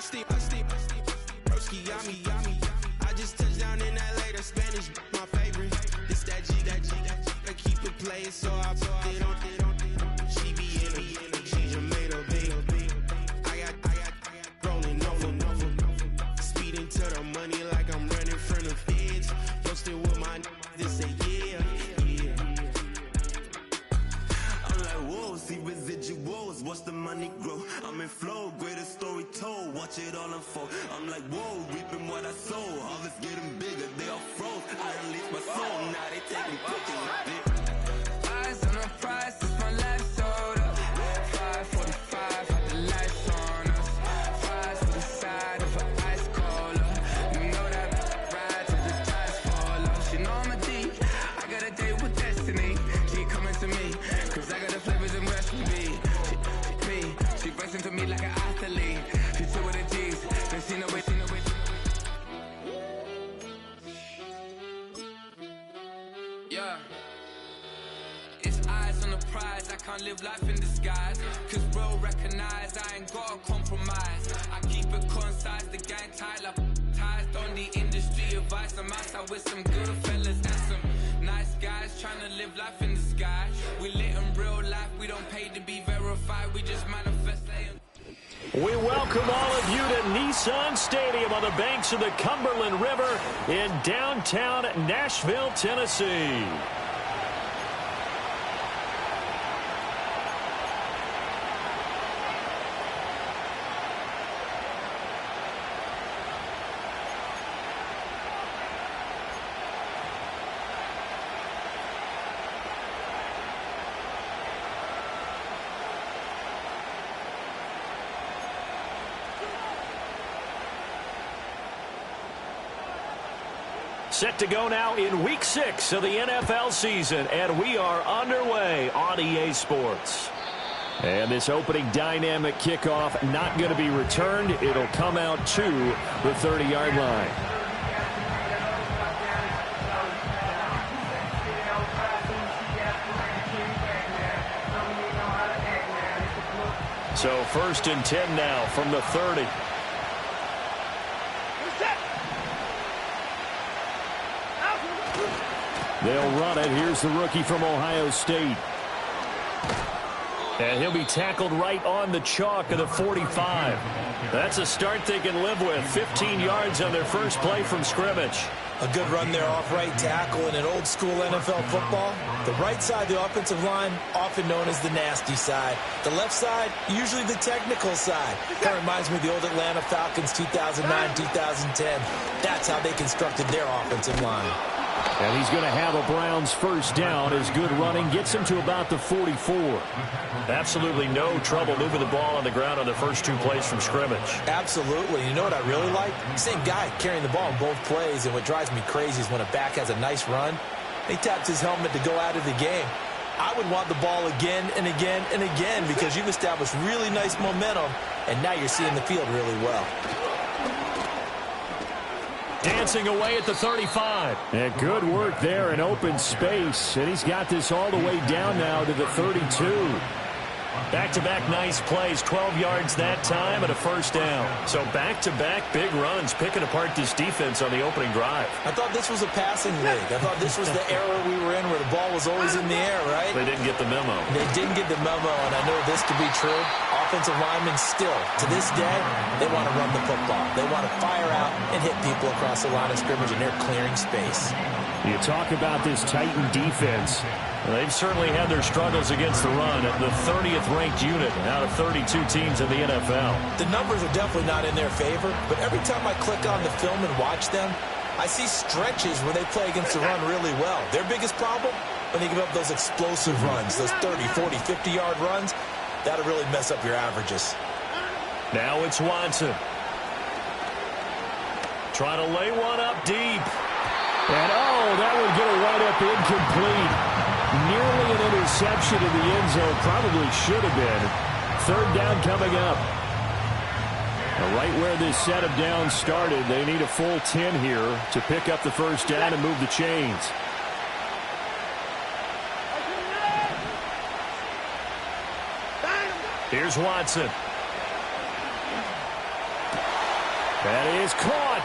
I just touched down in LA, the Spanish, my favorite. This that G, I keep it playing, so I put it on. She be in it, she just made a big. I got rolling over. Speeding to the money like I'm running from the feds. Posted with my this say yeah. I'm like, whoa, see residuals, watch the money grow. I'm in flow, greatest story told, watch it all unfold. I'm like, whoa, reaping what I sow, harvest getting bigger, they all froze. I unleashed my soul, now they taking pictures. Eyes on the prize, it's my life sold up. 545, had the lights on us. Fries to the side of an ice cola. You know that ride till the tires fall off. She know I'm a D, I got a date with destiny. She coming to me, cause I got the flavors and recipe. She racing to me like an athlete. She two with the G's, then she know it. Yeah. It's eyes on the prize, I can't live life in disguise. Cause bro recognize I ain't gotta compromise. I keep it concise, the gang tight like ties on the industry advice. I'm outside with some good fellas and some nice guys trying to live life in the sky. We lit in real life, we don't pay to be verified, we just manifest. We welcome all of you to Nissan Stadium on the banks of the Cumberland River in downtown Nashville, Tennessee. Set to go now in Week 6 of the NFL season, and we are underway on EA Sports. And this opening dynamic kickoff not going to be returned. It'll come out to the 30-yard line. So 1st and 10 now from the 30. They'll run it. Here's the rookie from Ohio State. And he'll be tackled right on the chalk of the 45. That's a start they can live with. 15 yards on their first play from scrimmage. A good run there off right tackle in an old school NFL football. The right side of the offensive line, often known as the nasty side. The left side, usually the technical side. That reminds me of the old Atlanta Falcons 2009-2010. That's how they constructed their offensive line. And he's going to have a Browns first down as good running gets him to about the 44. Absolutely no trouble moving the ball on the ground on the first 2 plays from scrimmage. Absolutely. You know what I really like? Same guy carrying the ball in both plays, and what drives me crazy is when a back has a nice run, he taps his helmet to go out of the game. I would want the ball again and again and again because you've established really nice momentum, and now you're seeing the field really well. Dancing away at the 35. And good work there in open space. And he's got this all the way down now to the 32. Back-to-back nice plays, 12 yards that time and a first down. So back-to-back big runs, picking apart this defense on the opening drive. I thought this was a passing league. I thought this was the era we were in where the ball was always in the air, right? They didn't get the memo. They didn't get the memo, and I know this to be true. Offensive linemen still, to this day, they want to run the football. They want to fire out and hit people across the line of scrimmage, and they're clearing space. You talk about this Titan defense. They've certainly had their struggles against the run. The 30th ranked unit out of 32 teams in the NFL. The numbers are definitely not in their favor, but every time I click on the film and watch them, I see stretches where they play against the run really well. Their biggest problem, when they give up those explosive runs, those 30, 40, 50-yard runs, that'll really mess up your averages. Now it's Watson. Trying to lay one up deep. And, oh, that would get a right-up incomplete. Nearly an interception in the end zone. Probably should have been. 3rd down coming up. Now, right where this set of downs started, they need a full 10 here to pick up the first down and move the chains. Here's Watson. That is caught.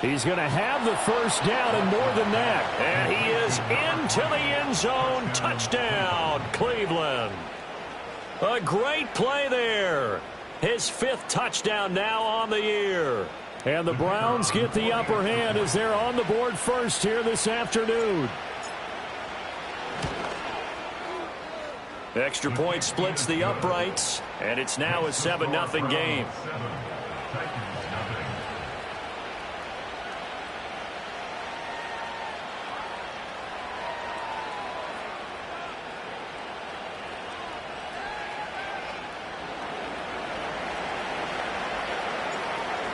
He's going to have the first down and more than that. And he is into the end zone. Touchdown, Cleveland. A great play there. His 5th touchdown now on the year. And the Browns get the upper hand as they're on the board first here this afternoon. Extra point splits the uprights, and it's now a 7-0 game.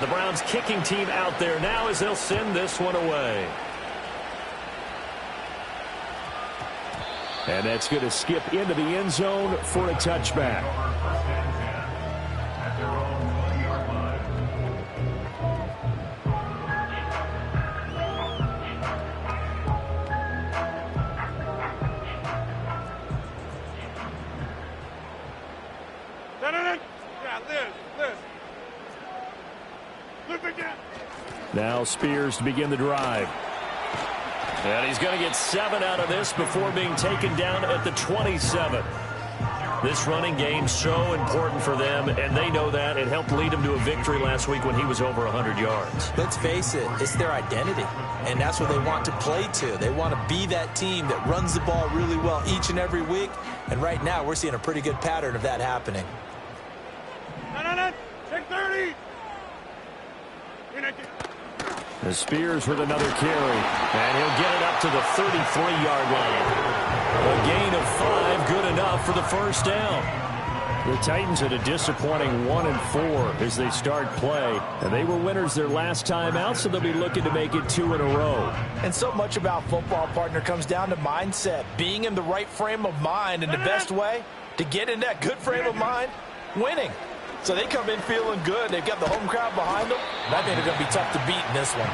The Browns kicking team out there now as they'll send this one away. And that's going to skip into the end zone for a touchback. Now Spears to begin the drive. And he's going to get 7 out of this before being taken down at the 27. This running game so important for them, and they know that. It helped lead them to a victory last week when he was over 100 yards. Let's face it, it's their identity, and that's what they want to play to. They want to be that team that runs the ball really well each and every week, and right now we're seeing a pretty good pattern of that happening. Check 30. The Spears with another carry, and he'll get it up to the 33-yard line. A gain of 5, good enough for the first down. The Titans at a disappointing 1-4 as they start play. And they were winners their last time out, so they'll be looking to make it 2 in a row. And so much about football, partner, comes down to mindset. Being in the right frame of mind, and the best way to get in that good frame of mind, winning. So they come in feeling good. They've got the home crowd behind them. And I think they're going to be tough to beat in this one.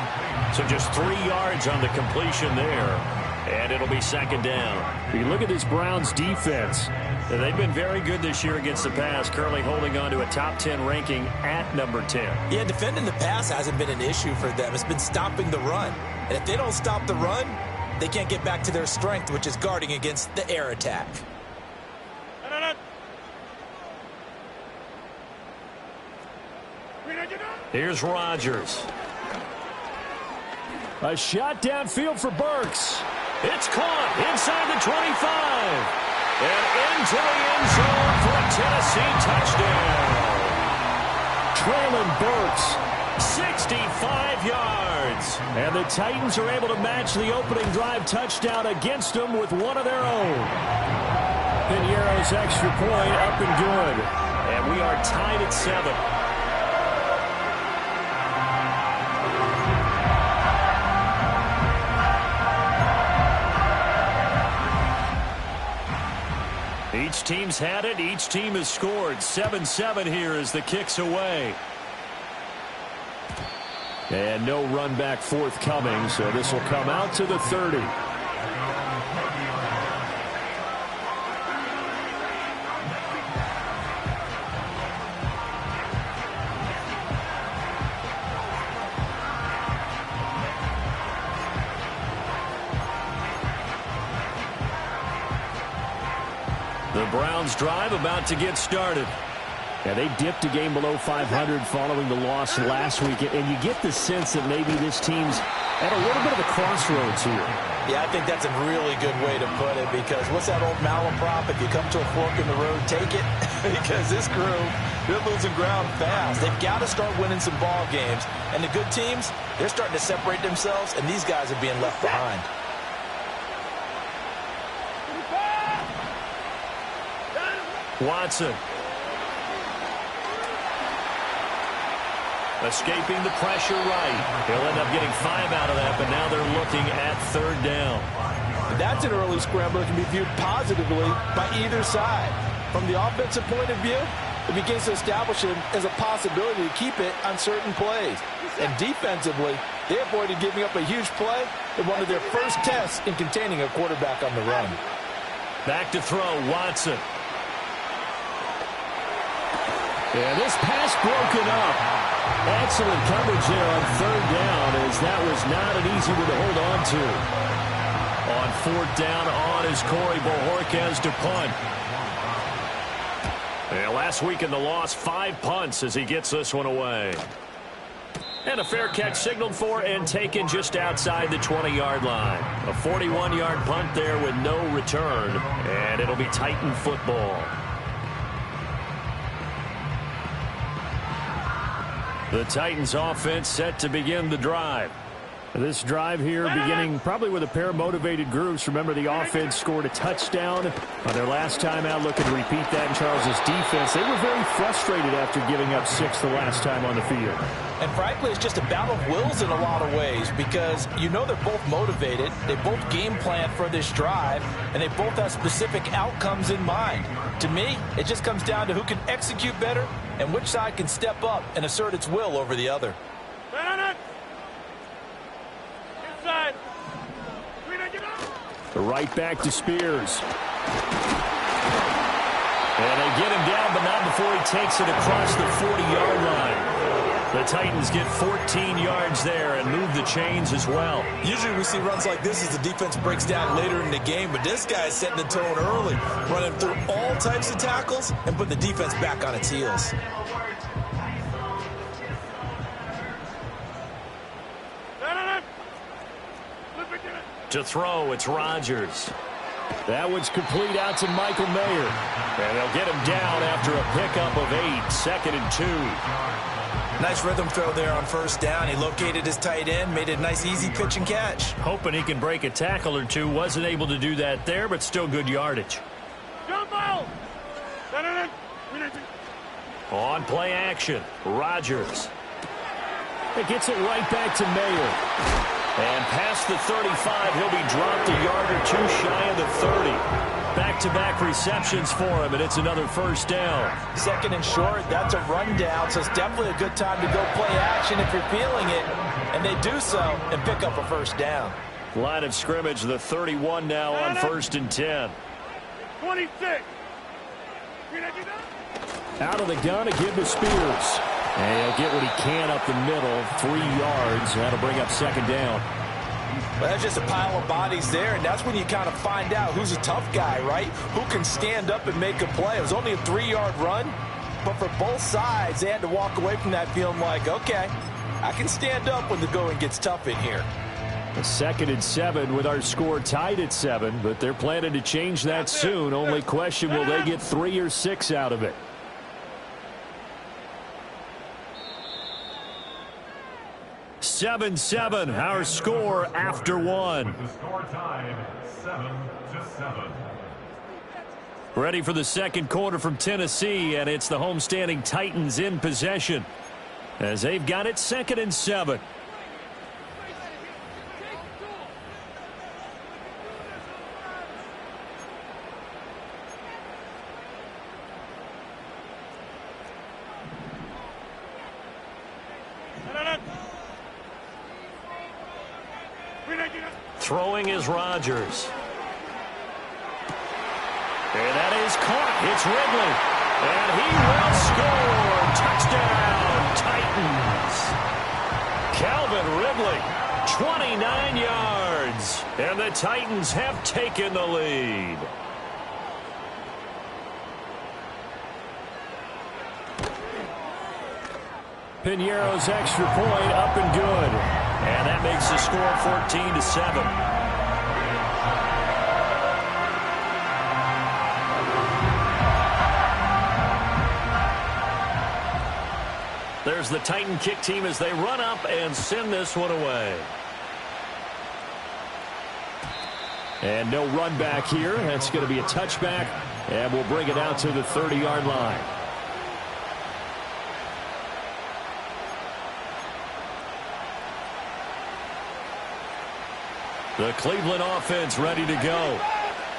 So just 3 yards on the completion there. And it'll be second down. You look at this Browns defense. They've been very good this year against the pass, currently holding on to a top 10 ranking at number 10. Yeah, defending the pass hasn't been an issue for them. It's been stopping the run. And if they don't stop the run, they can't get back to their strength, which is guarding against the air attack. Here's Rodgers. A shot downfield for Burks. It's caught inside the 25. And into the end zone for a Tennessee touchdown. Traylon Burks, 65 yards. And the Titans are able to match the opening drive touchdown against them with one of their own. Piñeiro's extra point up and good. And we are tied at 7. Each team's had it. Each team has scored. 7-7 here as the kick's away. And no run back forthcoming, so this will come out to the 30. The Browns drive about to get started. Yeah, they dipped a game below 500 following the loss last week, and you get the sense that maybe this team's at a little bit of a crossroads here. Yeah, I think that's a really good way to put it, because what's that old malaprop? If you come to a fork in the road, take it. Because this crew, they're losing ground fast. They've got to start winning some ball games. And the good teams, they're starting to separate themselves, and these guys are being left behind. Watson. Escaping the pressure right. He'll end up getting 5 out of that, but now they're looking at third down. That's an early scramble that can be viewed positively by either side. From the offensive point of view, it begins to establish it as a possibility to keep it on certain plays. And defensively, they avoided giving up a huge play in one of their first tests in containing a quarterback on the run. Back to throw, Watson. And this pass broken up. Excellent coverage there on third down, as that was not an easy one to hold on to. On fourth down on is Corey Bojorquez to punt. Yeah, last week in the loss, 5 punts as he gets this one away. And a fair catch signaled for and taken just outside the 20-yard line. A 41-yard punt there with no return, and it'll be Titan football. The Titans offense set to begin the drive. This drive here beginning probably with a pair of motivated groups. Remember, the offense scored a touchdown on their last time out, looking to repeat that in Charles's defense. They were very frustrated after giving up 6 the last time on the field. And frankly, it's just a battle of wills in a lot of ways, because you know they're both motivated, they both game plan for this drive, and they both have specific outcomes in mind. To me, it just comes down to who can execute better and which side can step up and assert its will over the other. The right back to Spears. And they get him down, but not before he takes it across the 40-yard line. The Titans get 14 yards there and move the chains as well. Usually we see runs like this as the defense breaks down later in the game, but this guy's setting the tone early, running through all types of tackles and putting the defense back on its heels. To throw, it's Rodgers. That one's complete out to Michael Mayer. And they'll get him down after a pickup of 8, 2nd and 2. Nice rhythm throw there on first down. He located his tight end, made it a nice easy pitch and catch. Hoping he can break a tackle or two. Wasn't able to do that there, but still good yardage. On play action, Rodgers. It gets it right back to Mayer. And past the 35, he'll be dropped a yard or two shy of the 30. Back-to-back receptions for him, and it's another first down. 2nd and short, that's a rundown, so it's definitely a good time to go play action if you're feeling it. And they do so and pick up a first down. Line of scrimmage, the 31 now on 1st and 10. 26. Out of the gun again to Spears. And he'll get what he can up the middle, 3 yards. That'll bring up 2nd down. Well, that's just a pile of bodies there, and that's when you kind of find out who's a tough guy, right? Who can stand up and make a play. It was only a 3-yard run, but for both sides, they had to walk away from that feeling like, okay, I can stand up when the going gets tough in here. A 2nd and 7 with our score tied at 7, but they're planning to change that soon. Only question, will they get 3 or 6 out of it? Seven, our score after 1. The score time, 7-7. Ready for the second quarter from Tennessee, and it's the homestanding Titans in possession as they've got it 2nd and 7. Throwing is Rodgers. And that is caught. It's Ridley. And he will score. Touchdown, Titans. Calvin Ridley, 29 yards. And the Titans have taken the lead. Piñeiro's extra point up and good. And that makes the score 14-7. There's the Titan kick team as they run up and send this one away. And no run back here. That's going to be a touchback, and we'll bring it out to the 30-yard line. The Cleveland offense ready to go.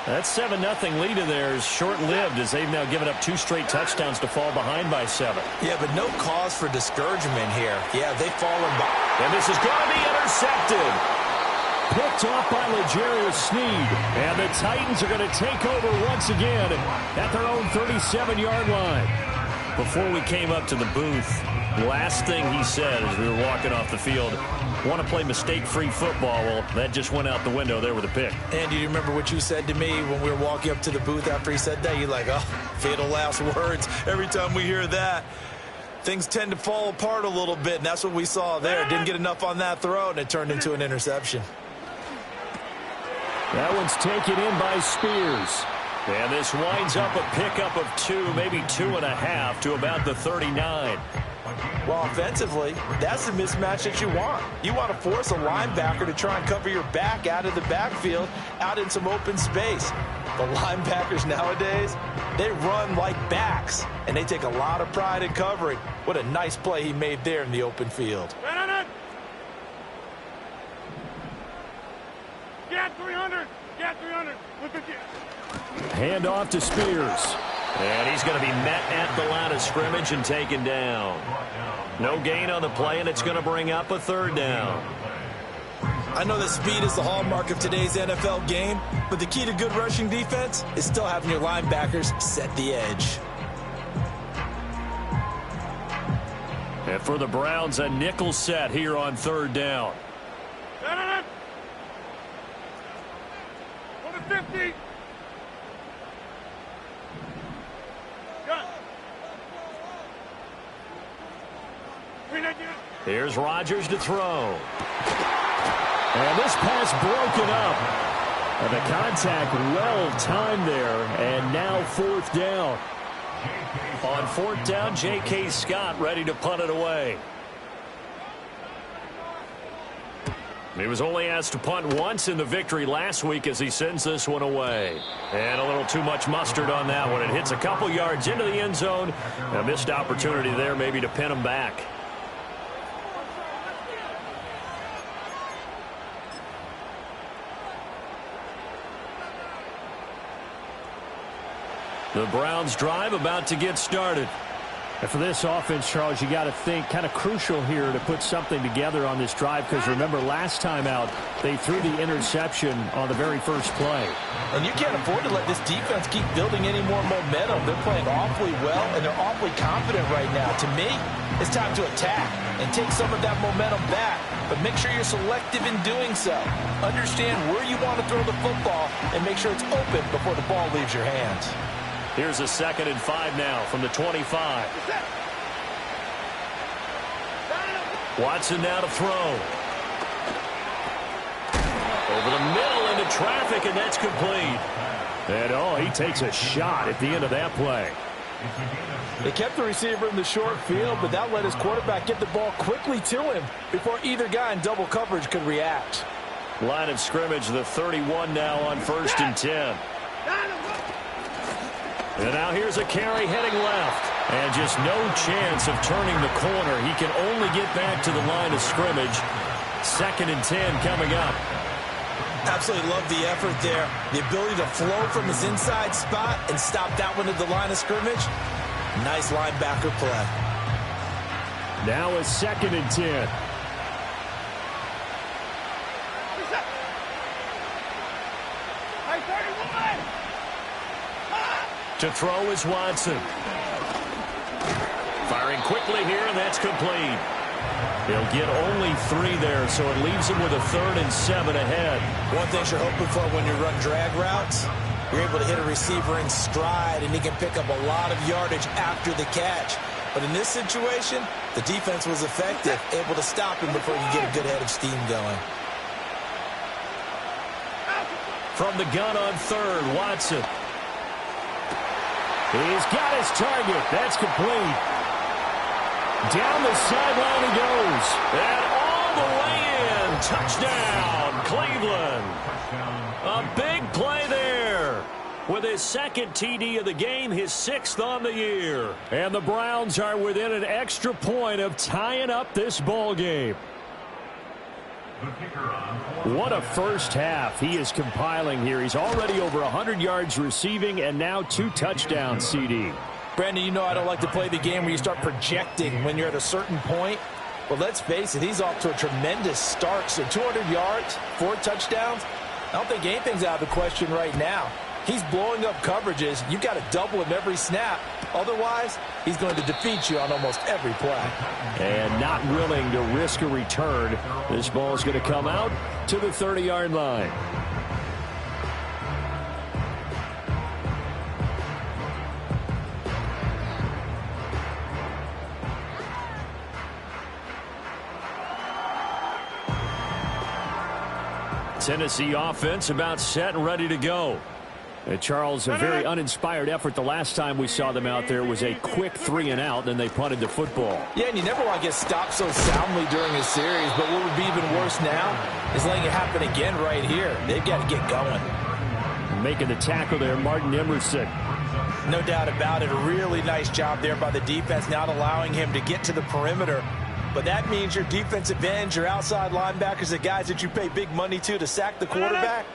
That 7-0 lead of theirs short-lived as they've now given up 2 straight touchdowns to fall behind by 7. Yeah, but no cause for discouragement here. Yeah, they've fallen behind. And this is going to be intercepted. Picked off by L'Jarius Sneed. And the Titans are going to take over once again at their own 37-yard line. before we came up to the booth, last thing he said as we were walking off the field, want to play mistake-free football. Well, that just went out the window there with a pick. And do you remember what you said to me when we were walking up to the booth after he said that? You're like, oh, fatal last words. Every time we hear that, things tend to fall apart a little bit, and that's what we saw there. Didn't get enough on that throw, and it turned into an interception. That one's taken in by Spears. And this winds up a pickup of 2, maybe 2.5 to about the 39. Well, offensively, that's the mismatch that you want. You want to force a linebacker to try and cover your back out of the backfield, out in some open space. The linebackers nowadays, they run like backs, and they take a lot of pride in covering. What a nice play he made there in the open field. Get 300! Get 300! Look at you! Hand off to Spears. And he's going to be met at the line of scrimmage and taken down. No gain on the play, and it's going to bring up a 3rd down. I know that speed is the hallmark of today's NFL game, but the key to good rushing defense is still having your linebackers set the edge. And for the Browns, a nickel set here on 3rd down. 50! Here's Rodgers to throw. And this pass broken up. And the contact well timed there. And now 4th down. On 4th down, J.K. Scott ready to punt it away. He was only asked to punt once in the victory last week as he sends this one away. And a little too much mustard on that one. It hits a couple yards into the end zone. A missed opportunity there maybe to pin him back. The Browns drive about to get started. And for this offense, Charles, you got to think kind of crucial here to put something together on this drive, because remember last time out they threw the interception on the very first play. And you can't afford to let this defense keep building any more momentum. They're playing awfully well, and they're awfully confident right now. To me, it's time to attack and take some of that momentum back, but make sure you're selective in doing so. Understand where you want to throw the football and make sure it's open before the ball leaves your hands. Here's a 2nd and 5 now from the 25. Watson now to throw. Over the middle into traffic, and that's complete. And, oh, he takes a shot at the end of that play. They kept the receiver in the short field, but that let his quarterback get the ball quickly to him before either guy in double coverage could react. Line of scrimmage, the 31 now on 1st and 10. And now here's a carry heading left. And just no chance of turning the corner. He can only get back to the line of scrimmage. 2nd and 10 coming up. Absolutely love the effort there. The ability to flow from his inside spot and stop that one at the line of scrimmage. Nice linebacker play. Now a 2nd and 10. To throw is Watson. Firing quickly here, and that's complete. He'll get only 3 there, so it leaves him with a 3rd and 7 ahead. One thing you're hoping for when you run drag routes, you're able to hit a receiver in stride, and he can pick up a lot of yardage after the catch. But in this situation, the defense was effective, able to stop him before you get a good head of steam going. From the gun on 3rd, Watson. He's got his target. That's complete. Down the sideline he goes. And all the way in. Touchdown, Cleveland. A big play there. With his 2nd TD of the game, his 6th on the year. And the Browns are within an extra point of tying up this ball game. What a first half he is compiling here. He's already over 100 yards receiving and now 2 touchdowns, CD. Brandon, you know I don't like to play the game where you start projecting when you're at a certain point. But let's face it, he's off to a tremendous start. So 200 yards, 4 touchdowns. I don't think anything's out of the question right now. He's blowing up coverages. You got to double him every snap. Otherwise, he's going to defeat you on almost every play. And not willing to risk a return. This ball is going to come out to the 30-yard line. Tennessee offense about set and ready to go. Charles, a very uninspired effort the last time we saw them out there. Was a quick 3-and-out, and they punted the football. Yeah, and you never want to get stopped so soundly during a series, but what would be even worse now is letting it happen again right here. They've got to get going. Making the tackle there, Martin Emerson. No doubt about it. A really nice job there by the defense, not allowing him to get to the perimeter. But that means your defensive ends, your outside linebackers, the guys that you pay big money to sack the quarterback,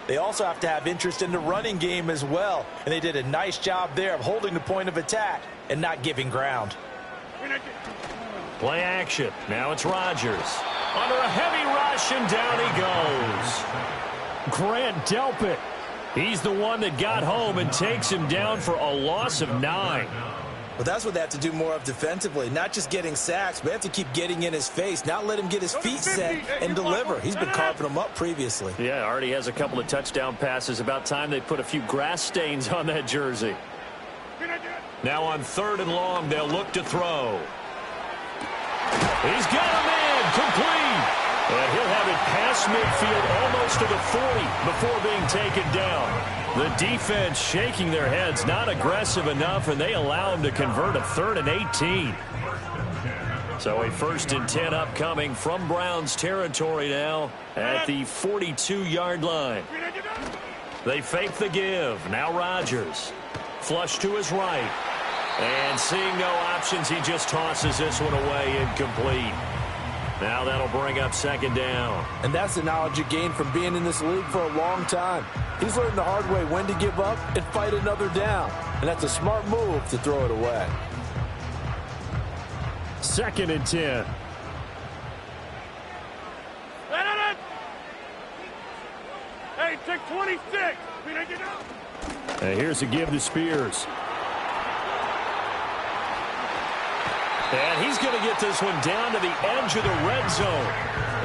they also have to have interest in the running game as well. And they did a nice job there of holding the point of attack and not giving ground. Play action. Now it's Rodgers. Under a heavy rush, and down he goes. Grant Delpit. He's the one that got home and takes him down for a loss of 9. Well, that's what they have to do more of defensively, not just getting sacks, but have to keep getting in his face, not let him get his feet set and deliver. He's been carving them up previously. Yeah, already has a couple of touchdown passes. About time they put a few grass stains on that jersey. Now on 3rd and long, they'll look to throw. He's got a man complete. And he'll have it past midfield almost to the 40 before being taken down. The defense shaking their heads, not aggressive enough, and they allow him to convert a 3rd and 18. So a 1st and 10 upcoming from Browns territory now at the 42-yard line. They fake the give. Now Rodgers. Flush to his right. And seeing no options, he just tosses this one away, incomplete. Now that'll bring up 2nd down. And that's the knowledge you gain from being in this league for a long time. He's learned the hard way when to give up and fight another down. And that's a smart move to throw it away. 2nd and 10. Hey, take 26. And here's a give to Spears. And he's going to get this one down to the edge of the red zone.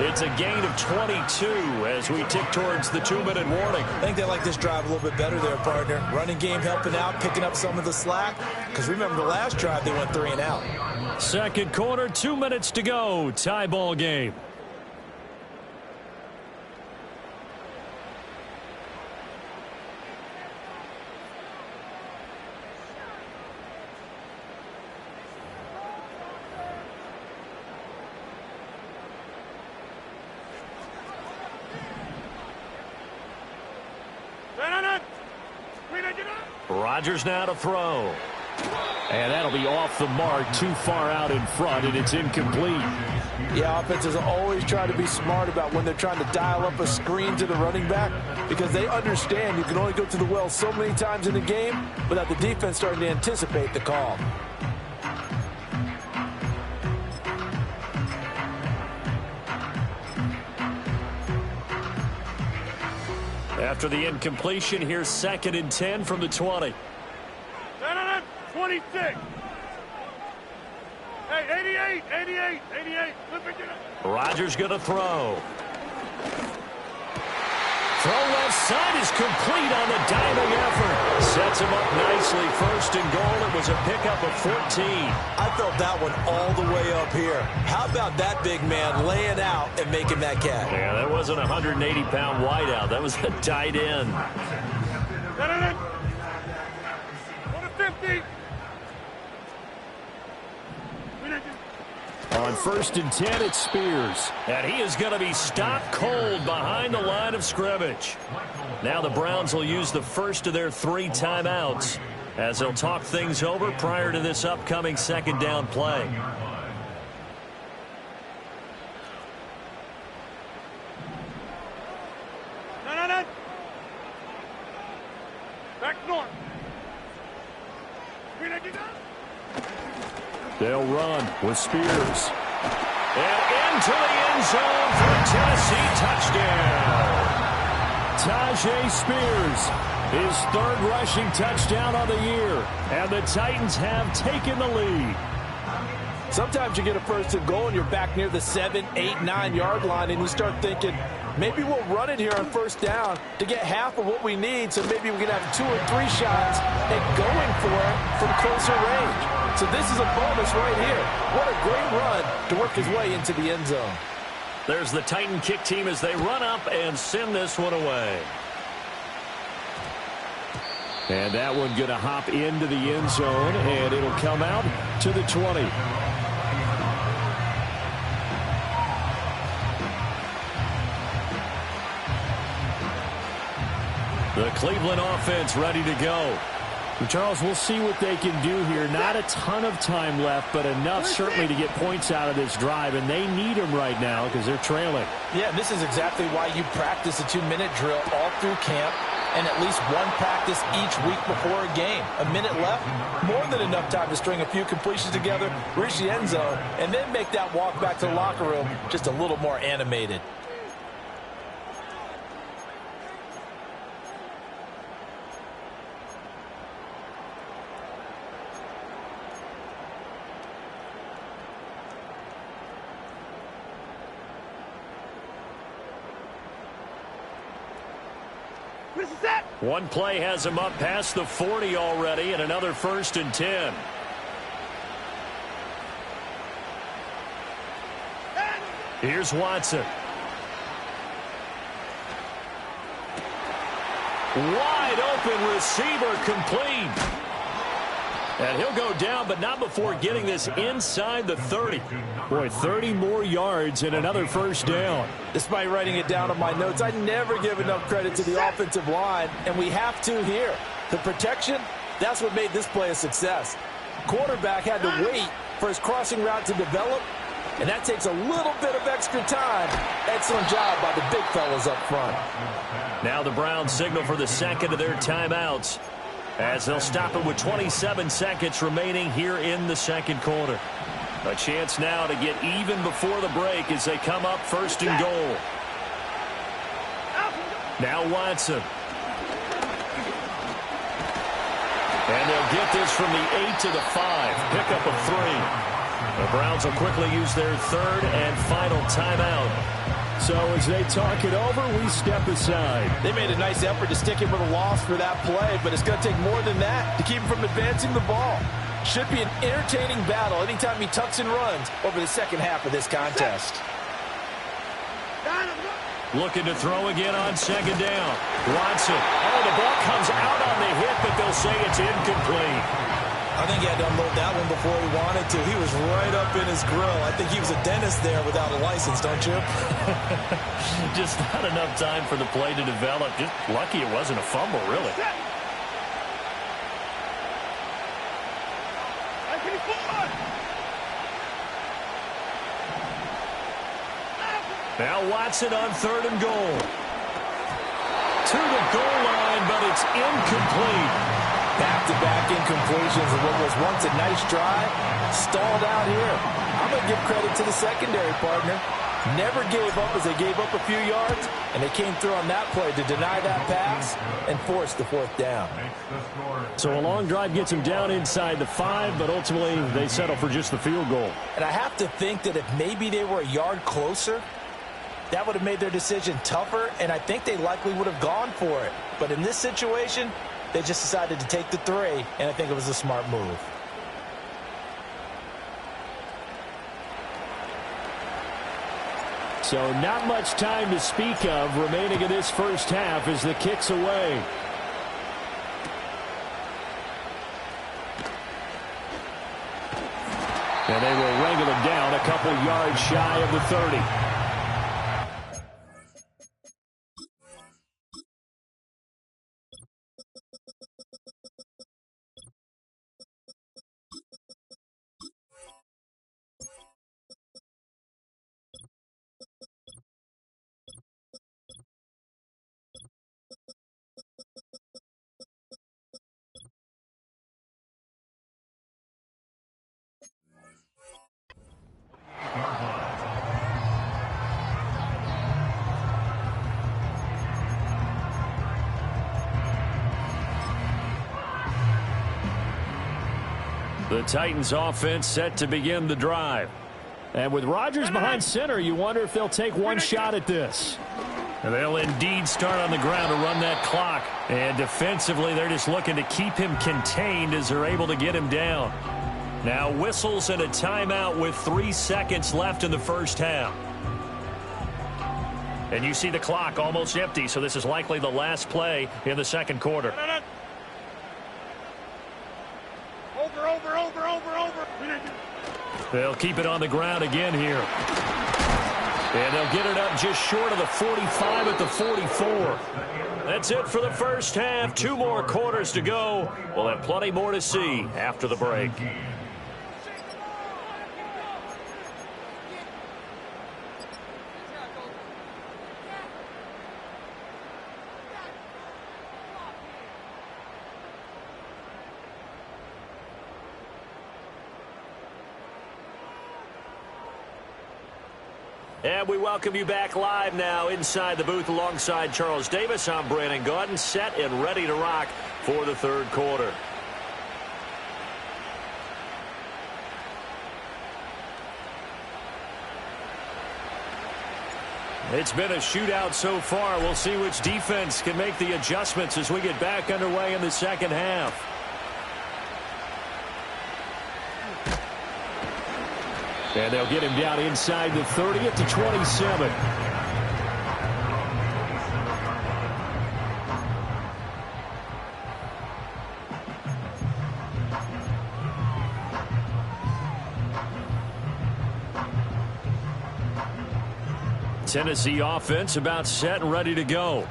It's a gain of 22 as we tick towards the 2-minute warning. I think they like this drive a little bit better there, partner. Running game helping out, picking up some of the slack. Because remember, the last drive they went 3-and-out. 2nd quarter, 2 minutes to go. Tie ball game. Rodgers now to throw. And that'll be off the mark, too far out in front, and it's incomplete. Yeah, offenses always try to be smart about when they're trying to dial up a screen to the running back because they understand you can only go to the well so many times in the game without the defense starting to anticipate the call. After the incompletion, here's 2nd and 10 from the 20. 26. Hey, 88. Rodgers going to throw. Throw left side is complete on the diving effort. Sets him up nicely. 1st and goal. It was a pickup of 14. I felt that one all the way up here. How about that big man laying out and making that catch? Yeah, that wasn't a 180-pound wideout. That was a tight end. 50. On 1st and 10, it's Spears. And he is going to be stopped cold behind the line of scrimmage. Now the Browns will use the first of their 3 timeouts as they'll talk things over prior to this upcoming 2nd down play. Back north. They'll run with Spears. And into the end zone for a Tennessee touchdown. Tajay Spears His third rushing touchdown on the year. And the Titans have taken the lead. Sometimes you get a first and goal and you're back near the 7, 8, 9-yard line and you start thinking, maybe we'll run it here on first down to get half of what we need, so maybe we can have 2 or 3 shots at going for it from closer range. So this is a bonus right here. What a great run to work his way into the end zone. There's the Titan kick team as they run up and send this one away. And that one going to hop into the end zone, and it'll come out to the 20. The Cleveland offense ready to go. Charles, we'll see what they can do here. Not a ton of time left, but enough certainly to get points out of this drive, and they need them right now because they're trailing. Yeah, this is exactly why you practice a 2-minute drill all through camp and at least one practice each week before a game. A minute left, more than enough time to string a few completions together, reach the end zone, and then make that walk back to the locker room just a little more animated. One play has him up past the 40 already, and another 1st and 10. Here's Watson. Wide open receiver, complete. And he'll go down, but not before getting this inside the 30. Boy, 30 more yards and another 1st down. Despite writing it down on my notes, I never give enough credit to the offensive line, and we have to here. The protection, that's what made this play a success. Quarterback had to wait for his crossing route to develop, and that takes a little bit of extra time. Excellent job by the big fellas up front. Now the Browns signal for the second of their timeouts, as they'll stop it with 27 seconds remaining here in the second quarter. A chance now to get even before the break as they come up 1st and goal. Now Watson. And they'll get this from the 8 to the 5. Pick up of 3. The Browns will quickly use their 3rd and final timeout. So as they talk it over, we step aside. They made a nice effort to stick him with a loss for that play, but it's going to take more than that to keep him from advancing the ball. Should be an entertaining battle anytime he tucks and runs over the second half of this contest. Looking to throw again on 2nd down. Watson. Oh, the ball comes out on the hit, but they'll say it's incomplete. I think he had to unload that one before he wanted to. He was right up in his grill. I think he was a dentist there without a license, don't you? Just not enough time for the play to develop. Just lucky it wasn't a fumble, really. Now Watson on 3rd and goal. To the goal line, but it's incomplete. Back-to-back incompletions of what was once a nice drive, stalled out here. I'm going to give credit to the secondary partner. Never gave up as they gave up a few yards, and they came through on that play to deny that pass and force the 4th down. So a long drive gets them down inside the 5, but ultimately they settle for just the field goal. And I have to think that if maybe they were a yard closer, that would have made their decision tougher, and I think they likely would have gone for it. But in this situation, they just decided to take the 3, and I think it was a smart move. So not much time to speak of remaining in this first half as the kick's away. And they will wrangle him down a couple yards shy of the 30. The Titans offense set to begin the drive. And with Rodgers behind center, you wonder if they'll take one shot at this. And they'll indeed start on the ground to run that clock. And defensively, they're just looking to keep him contained as they're able to get him down. Now whistles and a timeout with 3 seconds left in the first half. And you see the clock almost empty, so this is likely the last play in the second quarter. Over. They'll keep it on the ground again here. And they'll get it up just short of the 45 at the 44. That's it for the first half. 2 more quarters to go. We'll have plenty more to see after the break. And we welcome you back live now inside the booth alongside Charles Davis. I'm Brandon Gaudin, set and ready to rock for the third quarter. It's been a shootout so far. We'll see which defense can make the adjustments as we get back underway in the second half. And they'll get him down inside the 30 at the 27. Tennessee offense about set and ready to go.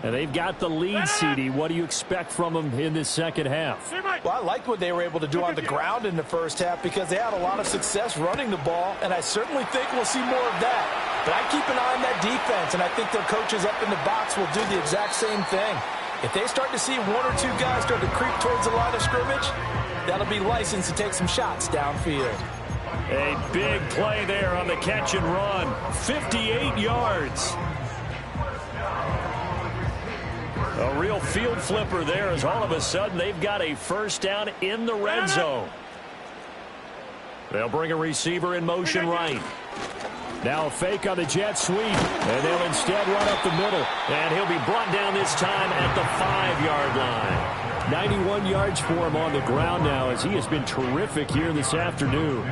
And they've got the lead, CD. What do you expect from them in this second half? Well, I liked what they were able to do on the ground in the first half because they had a lot of success running the ball, and I certainly think we'll see more of that. But I keep an eye on that defense, and I think their coaches up in the box will do the exact same thing. If they start to see 1 or 2 guys start to creep towards the line of scrimmage, that'll be licensed to take some shots downfield. A big play there on the catch and run. 58 yards. A real field flipper there as all of a sudden they've got a first down in the red zone. They'll bring a receiver in motion right. Now a fake on the jet sweep, and they'll instead run up the middle. And he'll be brought down this time at the 5-yard line. 91 yards for him on the ground now as he has been terrific here this afternoon.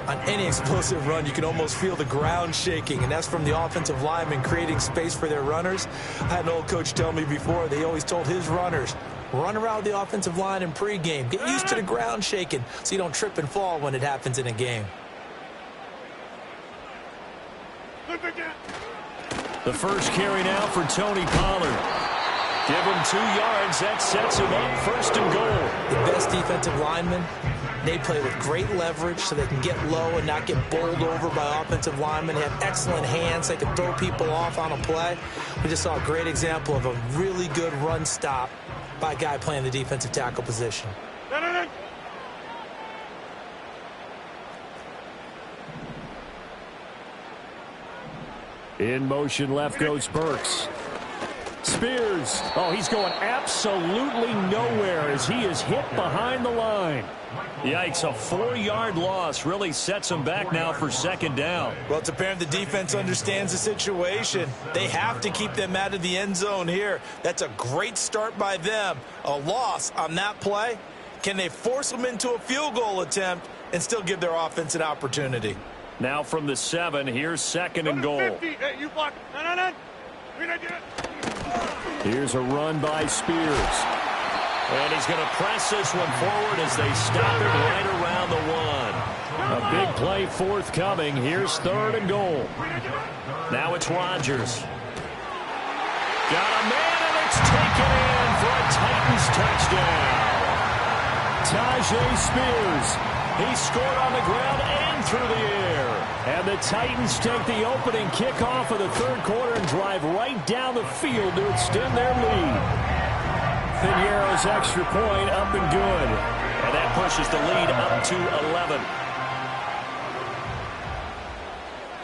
On any explosive run, you can almost feel the ground shaking, and that's from the offensive linemen creating space for their runners. I had an old coach tell me before, they always told his runners, run around the offensive line in pregame. Get used to the ground shaking so you don't trip and fall when it happens in a game. The first carry now for Tony Pollard. Give him 2 yards. That sets him up first and goal. The best defensive linemen, they play with great leverage so they can get low and not get bowled over by offensive linemen. They have excellent hands. They can throw people off on a play. We just saw a great example of a really good run stop by a guy playing the defensive tackle position. In motion left goes Burks. Spears. Oh, he's going absolutely nowhere as he is hit behind the line. Yikes, a 4-yard loss really sets him back now for second down. Well, it's apparent the defense understands the situation. They have to keep them out of the end zone here. That's a great start by them. A loss on that play. Can they force them into a field goal attempt and still give their offense an opportunity? Now from the 7, here's second and goal. 50. Hey, you block. No. Here's a run by Spears. And he's going to press this one forward as they stop it right around the 1. A big play forthcoming. Here's third and goal. Now it's Rodgers. Got a man, and it's taken in for a Titans touchdown. Tajay Spears. He scored on the ground and through the air. And the Titans take the opening kickoff of the third quarter and drive right down the field to extend their lead. Pinheiro's extra point up and good. And that pushes the lead up to 11.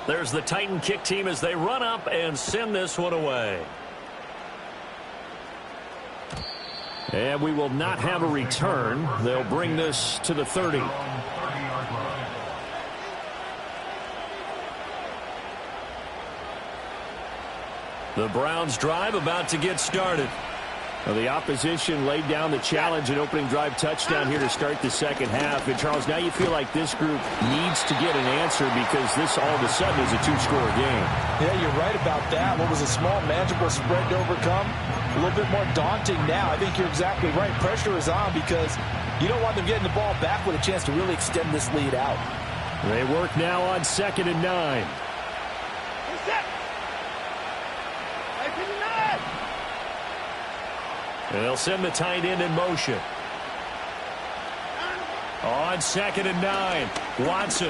There's the Titan kick team as they run up and send this one away. And we will not have a return. They'll bring this to the 30. The Browns drive about to get started. Well, the opposition laid down the challenge and opening drive touchdown here to start the second half. And, Charles, now you feel like this group needs to get an answer because this all of a sudden is a two-score game. Yeah, you're right about that. What was a small, manageable spread to overcome? A little bit more daunting now. I think you're exactly right. Pressure is on because you don't want them getting the ball back with a chance to really extend this lead out. They work now on 2nd and 9. And they'll send the tight end in motion. On 2nd and 9, Watson.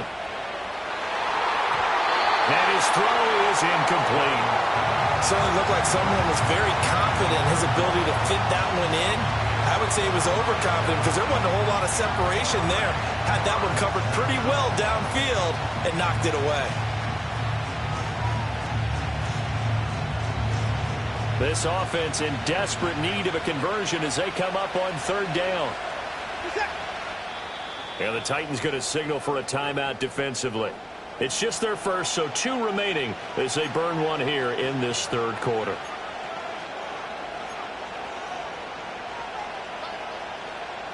And his throw is incomplete. Certainly looked like someone was very confident in his ability to fit that one in. I would say he was overconfident because there wasn't a whole lot of separation there. Had that one covered pretty well downfield and knocked it away. This offense in desperate need of a conversion as they come up on 3rd down. And the Titans going to signal for a timeout defensively. It's just their first, so 2 remaining as they burn one here in this 3rd quarter.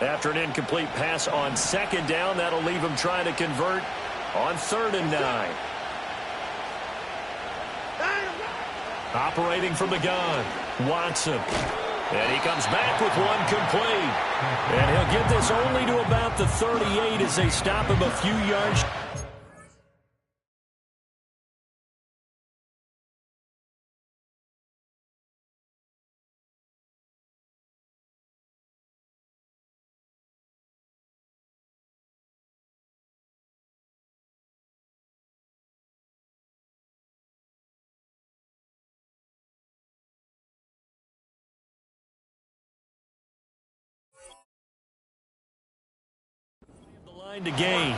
After an incomplete pass on 2nd down, that'll leave them trying to convert on 3rd and 9. Operating from the gun, Watson. And he comes back with one complete. And he'll get this only to about the 38 as they stop him a few yards. To gain.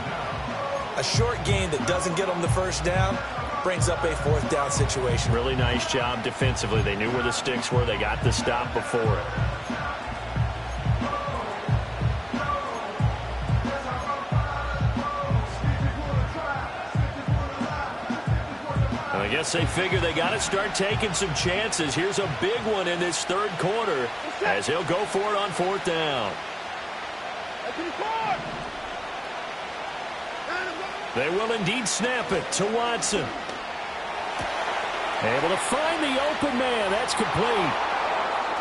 A short gain that doesn't get them the first down brings up a 4th down situation. Really nice job defensively. They knew where the sticks were. They got the stop before it. I guess they figure they got to start taking some chances. Here's a big one in this 3rd quarter as he'll go for it on 4th down. They will indeed snap it to Watson. Able to find the open man. That's complete.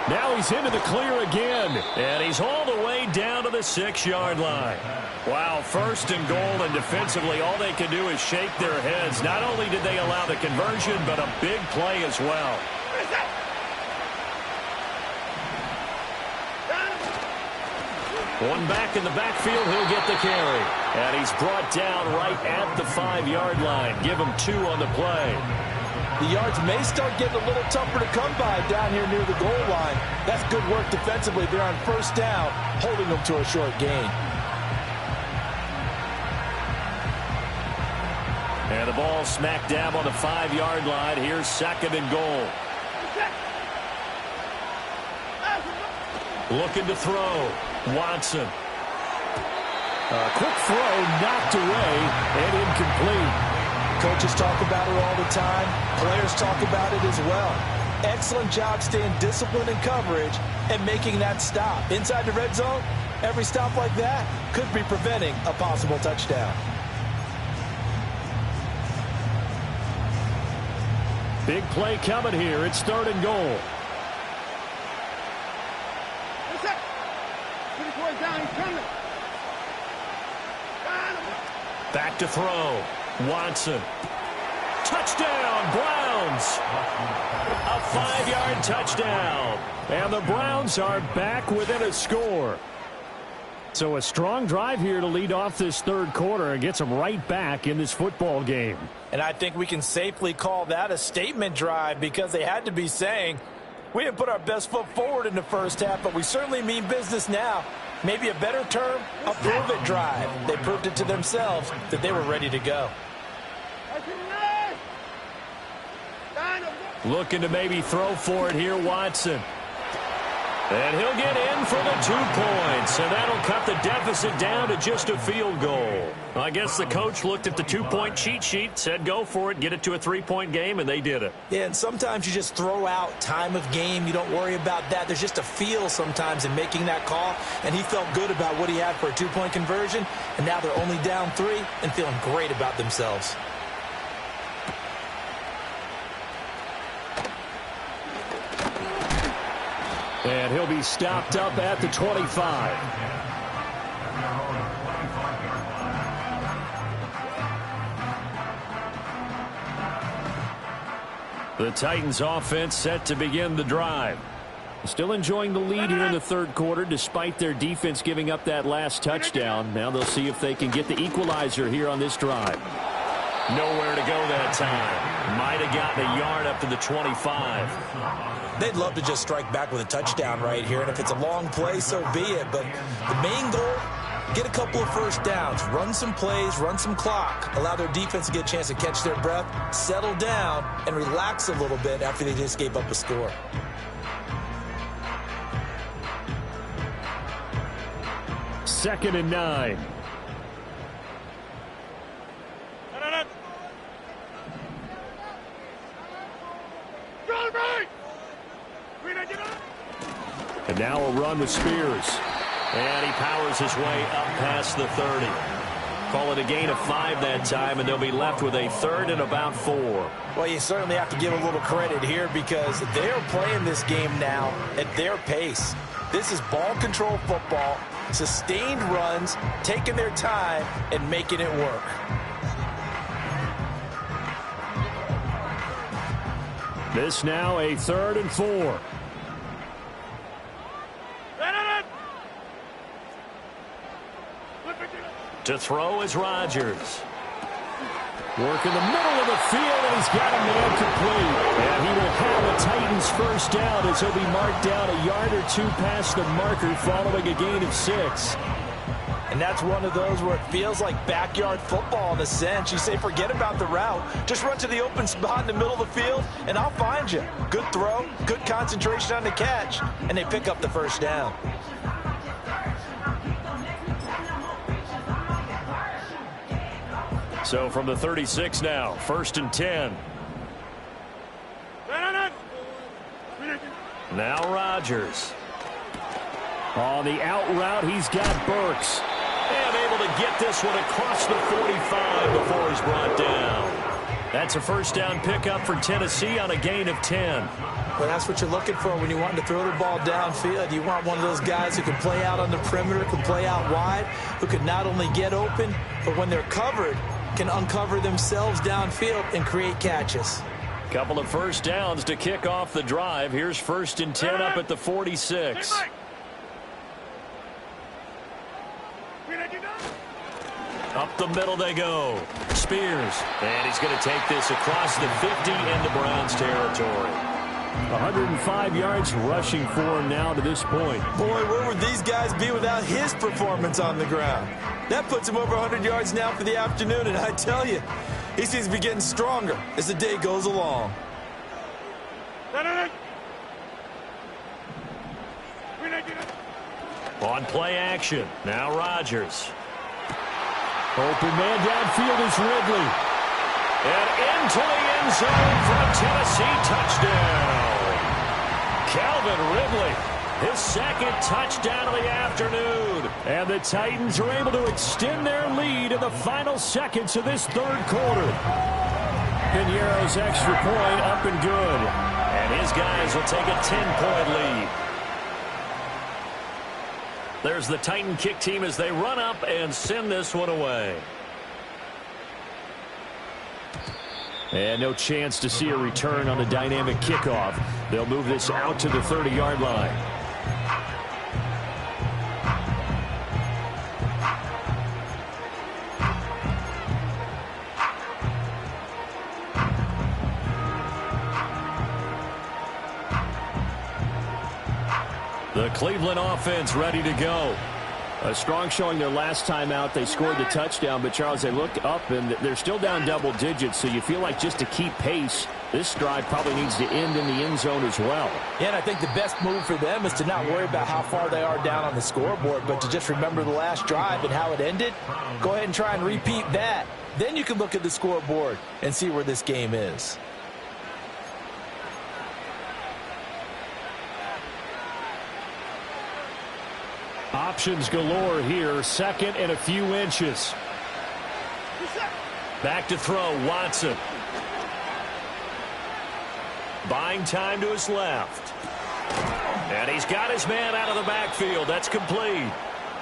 Now he's into the clear again. And he's all the way down to the 6-yard line. Wow, 1st and goal, and defensively all they can do is shake their heads. Not only did they allow the conversion, but a big play as well. One back in the backfield, he'll get the carry. And he's brought down right at the 5-yard line. Give him 2 on the play. The yards may start getting a little tougher to come by down here near the goal line. That's good work defensively. They're on 1st down, holding them to a short gain. And the ball smack dab on the 5-yard line. Here's 2nd and goal. Looking to throw. Watson. A quick throw knocked away and incomplete. Coaches talk about it all the time. Players talk about it as well. Excellent job staying disciplined in coverage and making that stop. Inside the red zone, every stop like that could be preventing a possible touchdown. Big play coming here. It's 3rd and goal. Back to throw. Watson. Touchdown, Browns. A 5-yard touchdown. And the Browns are back within a score. So a strong drive here to lead off this 3rd quarter and gets them right back in this football game. And I think we can safely call that a statement drive because they had to be saying, we didn't put our best foot forward in the first half, but we certainly mean business now. Maybe a better term, a prove-it drive. They proved it to themselves that they were ready to go. Looking to maybe throw for it here, Watson. And he'll get in for the 2 points, and that'll cut the deficit down to just a field goal. I guess the coach looked at the 2-point cheat sheet, said go for it, get it to a 3-point game, and they did it. Yeah, and sometimes you just throw out time of game. You don't worry about that. There's just a feel sometimes in making that call, and he felt good about what he had for a 2-point conversion, and now they're only down 3 and feeling great about themselves. And he'll be stopped up at the 25. The Titans offense set to begin the drive. Still enjoying the lead here in the third quarter despite their defense giving up that last touchdown. Now they'll see if they can get the equalizer here on this drive. Nowhere to go that time. Might have gotten a yard up to the 25. They'd love to just strike back with a touchdown right here, and if it's a long play, so be it. But the main goal, get a couple of first downs, run some plays, run some clock, allow their defense to get a chance to catch their breath, settle down, and relax a little bit after they just gave up a score. Second and 9. And now a run with Spears. And he powers his way up past the 30. Call it a gain of 5 that time, and they'll be left with a third and about 4. Well, you certainly have to give a little credit here because they're playing this game now at their pace. This is ball control football, sustained runs, taking their time, and making it work. This now a third and 4. To throw is Rodgers. Work in the middle of the field, and he's got a man complete. And he will have a Titans first down as he'll be marked down a yard or 2 past the marker following a gain of 6. And that's one of those where it feels like backyard football in a sense. You say, forget about the route. Just run to the open spot in the middle of the field, and I'll find you. Good throw, good concentration on the catch, and they pick up the first down. So from the 36 now, first and 10. Now Rodgers. On the out route, he's got Burks. And able to get this one across the 45 before he's brought down. That's a first down pickup for Tennessee on a gain of 10. Well, that's what you're looking for when you want to throw the ball downfield. You want one of those guys who can play out on the perimeter, can play out wide, who can not only get open, but when they're covered, can uncover themselves downfield and create catches. Couple of first downs to kick off the drive. Here's first and 10 up at the 46. Up the middle they go. Spears. And he's going to take this across the 50 into Browns territory. 105 yards rushing for him now to this point. Boy, where would these guys be without his performance on the ground? That puts him over 100 yards now for the afternoon, and I tell you, he seems to be getting stronger as the day goes along. On play action, now Rodgers. Open man downfield is Ridley. And into the end zone for a Tennessee touchdown. Calvin Ridley, his second touchdown of the afternoon. And the Titans are able to extend their lead in the final seconds of this third quarter. Piñeiro's extra point up and good. And his guys will take a 10-point lead. There's the Titan kick team as they run up and send this one away. And no chance to see a return on the dynamic kickoff. They'll move this out to the 30-yard line. The Cleveland offense ready to go. A strong showing their last time out. They scored the touchdown, but Charles, they look up and they're still down double digits, so you feel like just to keep pace, This drive probably needs to end in the end zone as well. Yeah, and I think the best move for them is to not worry about how far they are down on the scoreboard, but to just remember the last drive and how it ended. Go ahead and try and repeat that. Then you can look at the scoreboard and see where this game is. Options galore here. Second and a few inches. Back to throw, Watson. Buying time to his left. And he's got his man out of the backfield. That's complete.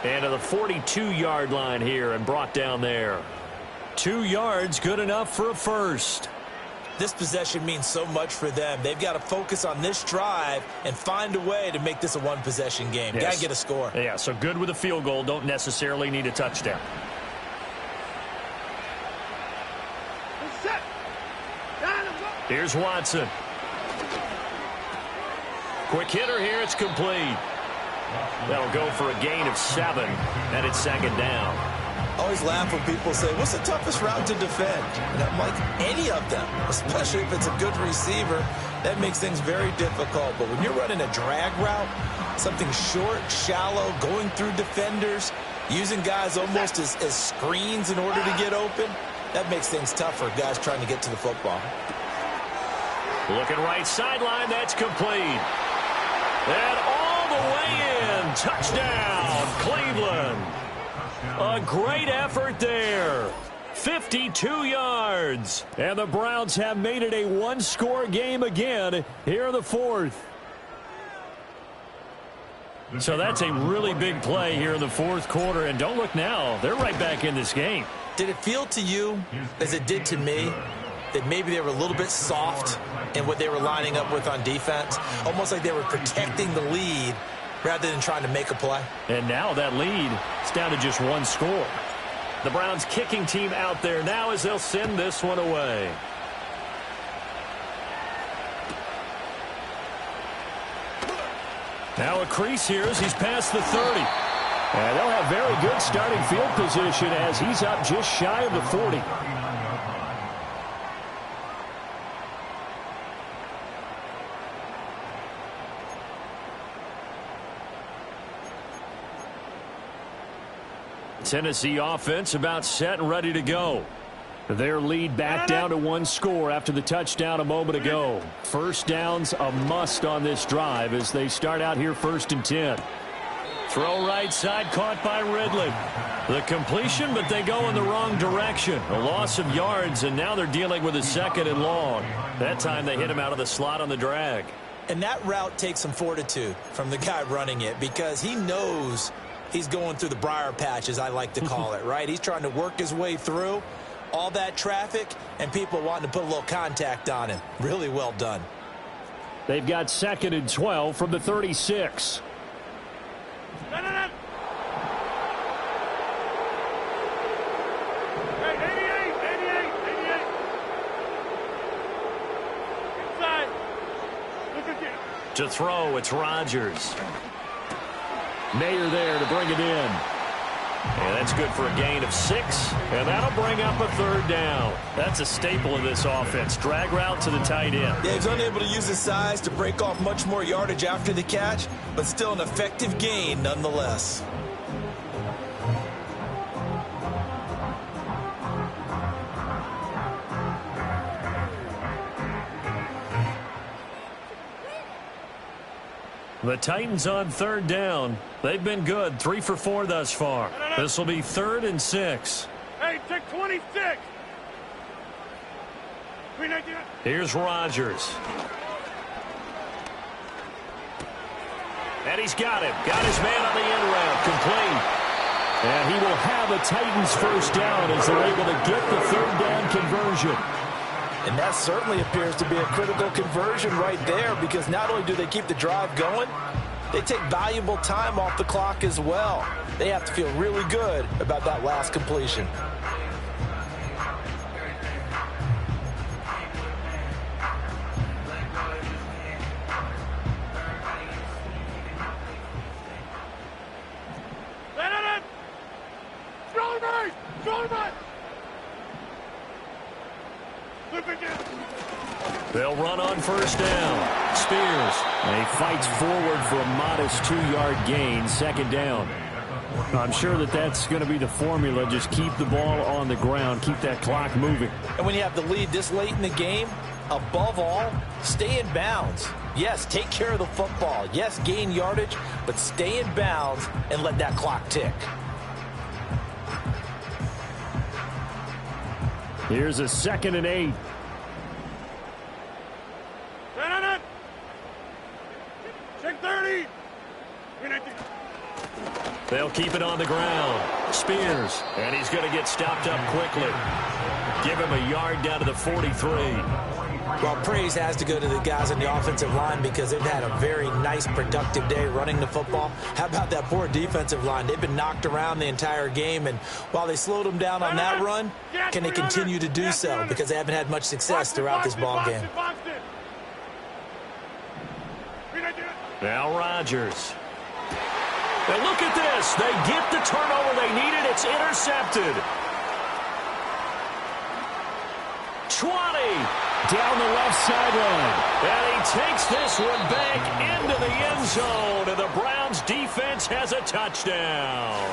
And to the 42-yard line here and brought down there. 2 yards, good enough for a first. This possession means so much for them. They've got to focus on this drive and find a way to make this a one-possession game. Yes. Got to get a score. Yeah, so good with a field goal. Don't necessarily need a touchdown. Here's Watson. Quick hitter here. It's complete. That'll go for a gain of 7, and it's second down. I always laugh when people say, what's the toughest route to defend? And I'm like, any of them, especially if it's a good receiver. That makes things very difficult. But when you're running a drag route, something short, shallow, going through defenders, using guys almost as screens in order to get open, that makes things tough for guys trying to get to the football. Looking right sideline, that's complete. And all the way in. Touchdown, Cleveland. A great effort there. 52 yards. And the Browns have made it a one-score game again here in the fourth. So that's a really big play here in the fourth quarter. And don't look now. They're right back in this game. Did it feel to you, as it did to me, that maybe they were a little bit soft in what they were lining up with on defense? Almost like they were protecting the lead rather than trying to make a play. And now that lead is down to just one score. The Browns kicking team out there now as they'll send this one away. Now a crease here as he's past the 30. And they'll have very good starting field position as he's up just shy of the 40. Tennessee offense about set and ready to go. Their lead back down to one score after the touchdown a moment ago. First down's a must on this drive as they start out here 1st and 10. Throw right side caught by Ridley. The completion, but they go in the wrong direction. A loss of yards, and now they're dealing with a 2nd and long. That time they hit him out of the slot on the drag. And that route takes some fortitude from the guy running it because he knows he's going through the briar patch, as I like to call it, right? He's trying to work his way through all that traffic and people wanting to put a little contact on him. Really well done. They've got 2nd and 12 from the 36. Hey, 88. Inside. Look at you. To throw, it's Rodgers. Mayer there to bring it in. And that's good for a gain of 6. And that'll bring up a 3rd down. That's a staple of this offense. Drag route to the tight end. Yeah, he's unable to use his size to break off much more yardage after the catch, but still an effective gain nonetheless. The Titans on 3rd down. They've been good. 3 for 4 thus far. This will be 3rd and 6. Hey, take 26. Here's Rodgers. And he's got him. Got his man on the end route. Complete. And he will have a Titans 1st down as they're able to get the 3rd down conversion. And that certainly appears to be a critical conversion right there because not only do they keep the drive going, they take valuable time off the clock as well. They have to feel really good about that last completion. They'll run on first down. Spears. And he fights forward for a modest 2-yard gain, second down. I'm sure that's going to be the formula. Just keep the ball on the ground. Keep that clock moving. And when you have the lead this late in the game, above all, stay in bounds. Yes, take care of the football. Yes, gain yardage, but stay in bounds and let that clock tick. Here's a 2nd and 8. Check 30. They'll keep it on the ground. Spears. And he's going to get stopped up quickly. Give him a yard down to the 43. Well, praise has to go to the guys on the offensive line because they've had a very nice, productive day running the football. How about that poor defensive line? They've been knocked around the entire game, and while they slowed them down on that run, can they continue to do so? Because they haven't had much success throughout this ball game. Now Rodgers. And look at this. They get the turnover they needed. It's intercepted. 20 down the left sideline. And he takes this one back into the end zone. And the Browns defense has a touchdown.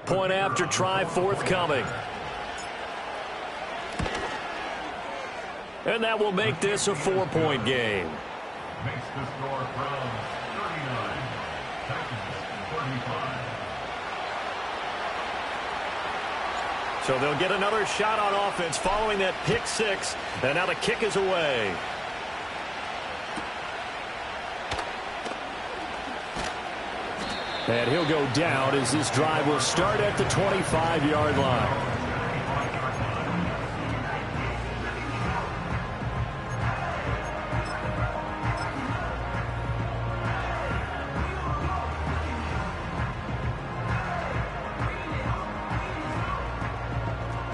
Point after try forthcoming. And that will make this a 4-point game. Makes the score from 39, Titans 35. So they'll get another shot on offense following that pick six. And now the kick is away. And he'll go down as this drive will start at the 25-yard line.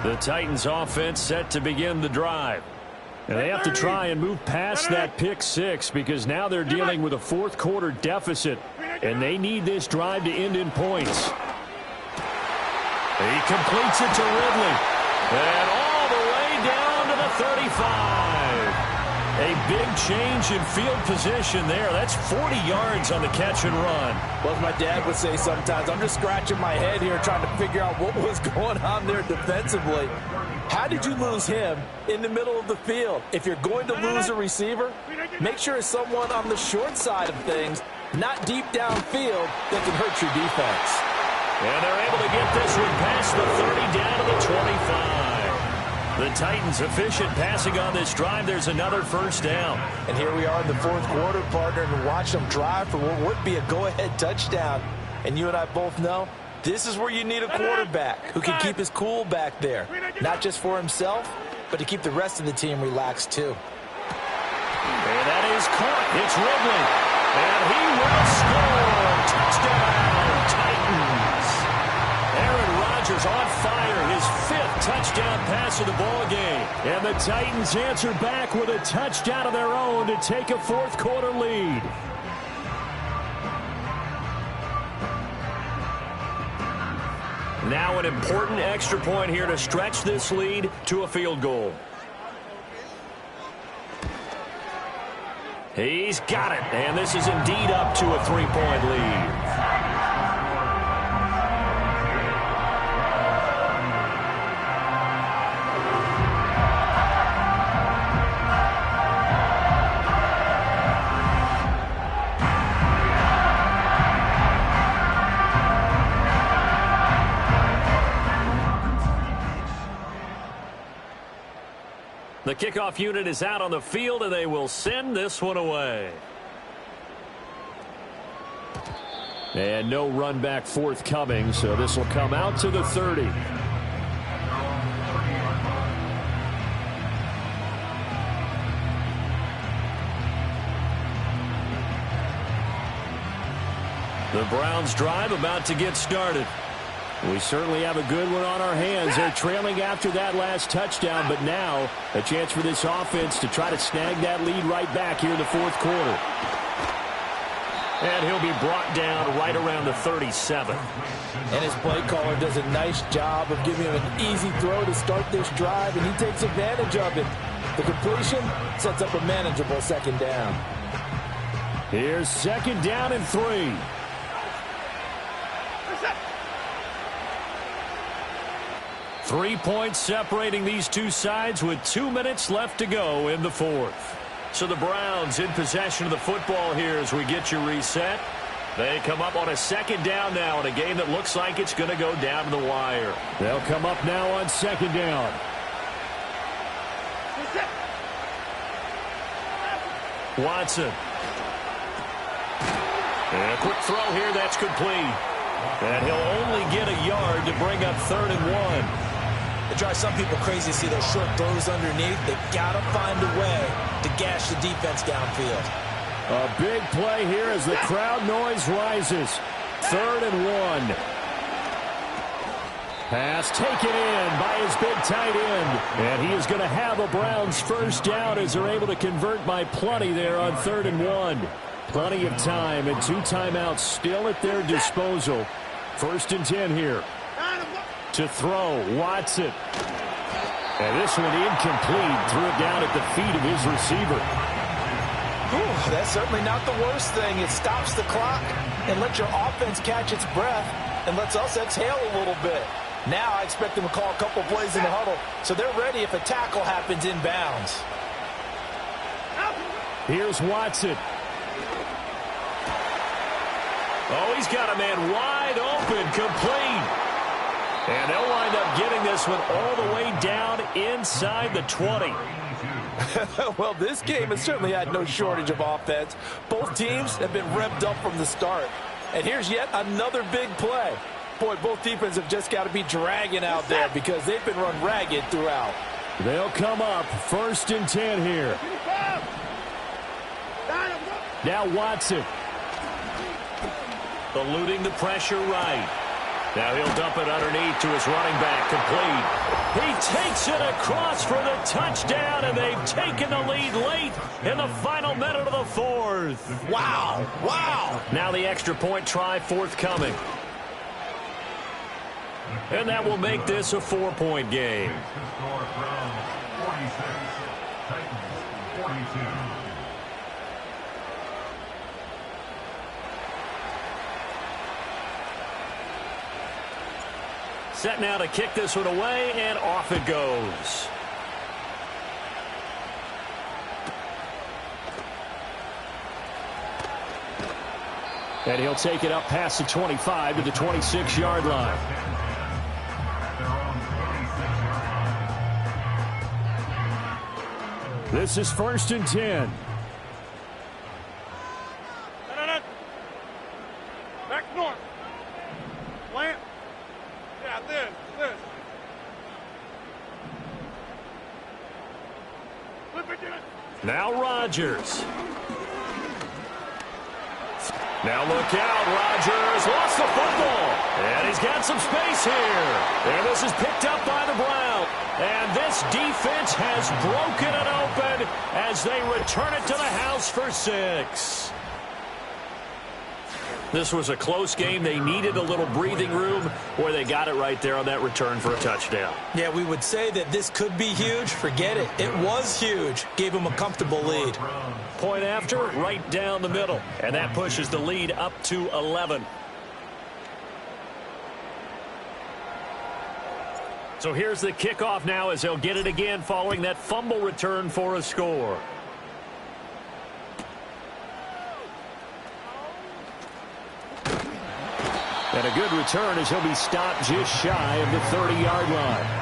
The Titans offense set to begin the drive. And they have to try and move past that pick six because now they're dealing with a fourth quarter deficit. And they need this drive to end in points. He completes it to Ridley. And all the way down to the 35. A big change in field position there. That's 40 yards on the catch and run. Well, as my dad would say sometimes, I'm just scratching my head here trying to figure out what was going on there defensively. How did you lose him in the middle of the field? If you're going to lose a receiver, make sure it's someone on the short side of things, not deep downfield, that can hurt your defense. And they're able to get this one past the 30 down to the 25. The Titans efficient passing on this drive. There's another first down. And here we are in the fourth quarter, partner, and watch them drive for what would be a go-ahead touchdown. And you and I both know this is where you need a quarterback who can keep his cool back there, not just for himself, but to keep the rest of the team relaxed too. And that is caught. It's Ridley. And he will score. Touchdown, Titans. Aaron Rodgers on fire. His 5th touchdown pass of the ball game. And the Titans answer back with a touchdown of their own to take a fourth quarter lead. Now an important extra point here to stretch this lead to a field goal. He's got it, and this is indeed up to a 3-point lead. The kickoff unit is out on the field, and they will send this one away. And no run back forthcoming, so this will come out to the 30. The Browns drive about to get started. We certainly have a good one on our hands. They're trailing after that last touchdown, but now a chance for this offense to try to snag that lead right back here in the fourth quarter. And he'll be brought down right around the 37. And his play caller does a nice job of giving him an easy throw to start this drive, and he takes advantage of it. The completion sets up a manageable second down. Here's second down and 3. Three points separating these two sides with 2 minutes left to go in the fourth. So the Browns in possession of the football here as we get you reset. They come up on a second down now in a game that looks like it's going to go down to the wire. They'll come up now on second down. Watson. And a quick throw here, that's complete. And he'll only get a yard to bring up 3rd and 1. It drives some people crazy to see those short throws underneath. They've got to find a way to gash the defense downfield. A big play here as the crowd noise rises. 3rd and 1. Pass taken in by his big tight end. And he is going to have a Browns first down as they're able to convert by plenty there on 3rd and 1. Plenty of time and 2 timeouts still at their disposal. 1st and 10 here. To throw, Watson. And this one incomplete. Threw it down at the feet of his receiver. Ooh, that's certainly not the worst thing. It stops the clock and lets your offense catch its breath and lets us exhale a little bit. Now I expect them to call a couple plays in the huddle so they're ready if a tackle happens inbounds. Here's Watson. Oh, he's got a man wide open, complete. And they'll wind up getting this one all the way down inside the 20. Well, this game has certainly had no shortage of offense. Both teams have been revved up from the start. And here's yet another big play. Boy, both defenses have just got to be dragging out there because they've been run ragged throughout. They'll come up 1st and 10 here. Now Watson. Eluding the pressure right. Now he'll dump it underneath to his running back, complete. He takes it across for the touchdown, and they've taken the lead late in the final minute of the 4th. Wow, wow. Now the extra point try forthcoming. And that will make this a 4-point game. Score Browns 46, Titans 42. Set now to kick this one away, and off it goes. And he'll take it up past the 25 to the 26-yard line. This is 1st and 10. Back north. Plant. Yeah, this. Flip it, Now Rodgers. Now look out, Rodgers lost the football. And he's got some space here. And this is picked up by the Browns. And this defense has broken it open as they return it to the house for 6. This was a close game. They needed a little breathing room, or they got it right there on that return for a touchdown. Yeah, we would say that this could be huge. Forget it. It was huge. Gave them a comfortable lead. Point after, right down the middle. And that pushes the lead up to 11. So here's the kickoff now as they'll get it again following that fumble return for a score. And a good return as he'll be stopped just shy of the 30-yard line.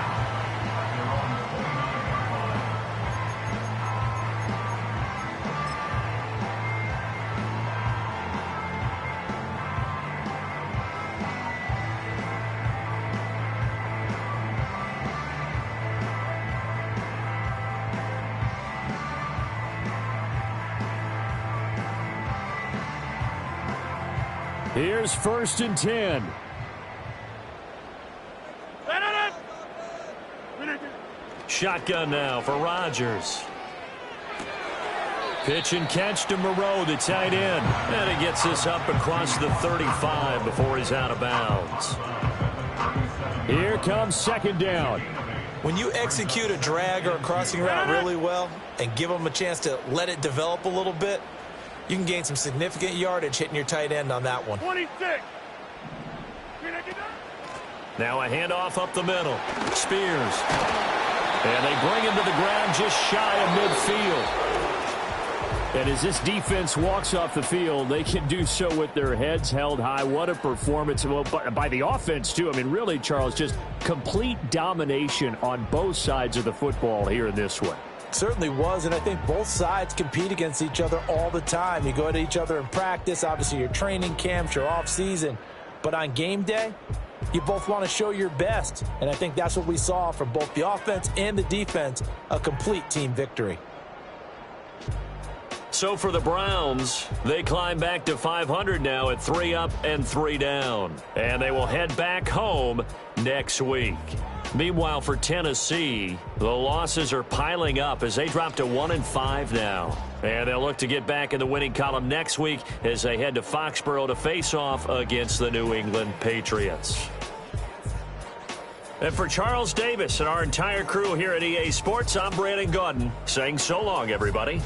Here's 1st and 10. Shotgun now for Rodgers. Pitch and catch to Moreau, the tight end. And he gets this up across the 35 before he's out of bounds. Here comes second down. When you execute a drag or a crossing route really well and give them a chance to let it develop a little bit, you can gain some significant yardage hitting your tight end on that one. 26. Now a handoff up the middle. Spears. And they bring him to the ground just shy of midfield. And as this defense walks off the field, they can do so with their heads held high. What a performance by the offense, too. I mean, really, Charles, just complete domination on both sides of the football here in this one. Certainly was, and I think both sides compete against each other all the time. You go to each other in practice, obviously your training camps, your off-season. But on game day, you both want to show your best. And I think that's what we saw from both the offense and the defense, a complete team victory. So for the Browns, they climb back to 500 now at 3 up and 3 down. And they will head back home next week. Meanwhile, for Tennessee, the losses are piling up as they drop to 1-5 now. And they'll look to get back in the winning column next week as they head to Foxborough to face off against the New England Patriots. And for Charles Davis and our entire crew here at EA Sports, I'm Brandon Gaudin saying so long, everybody.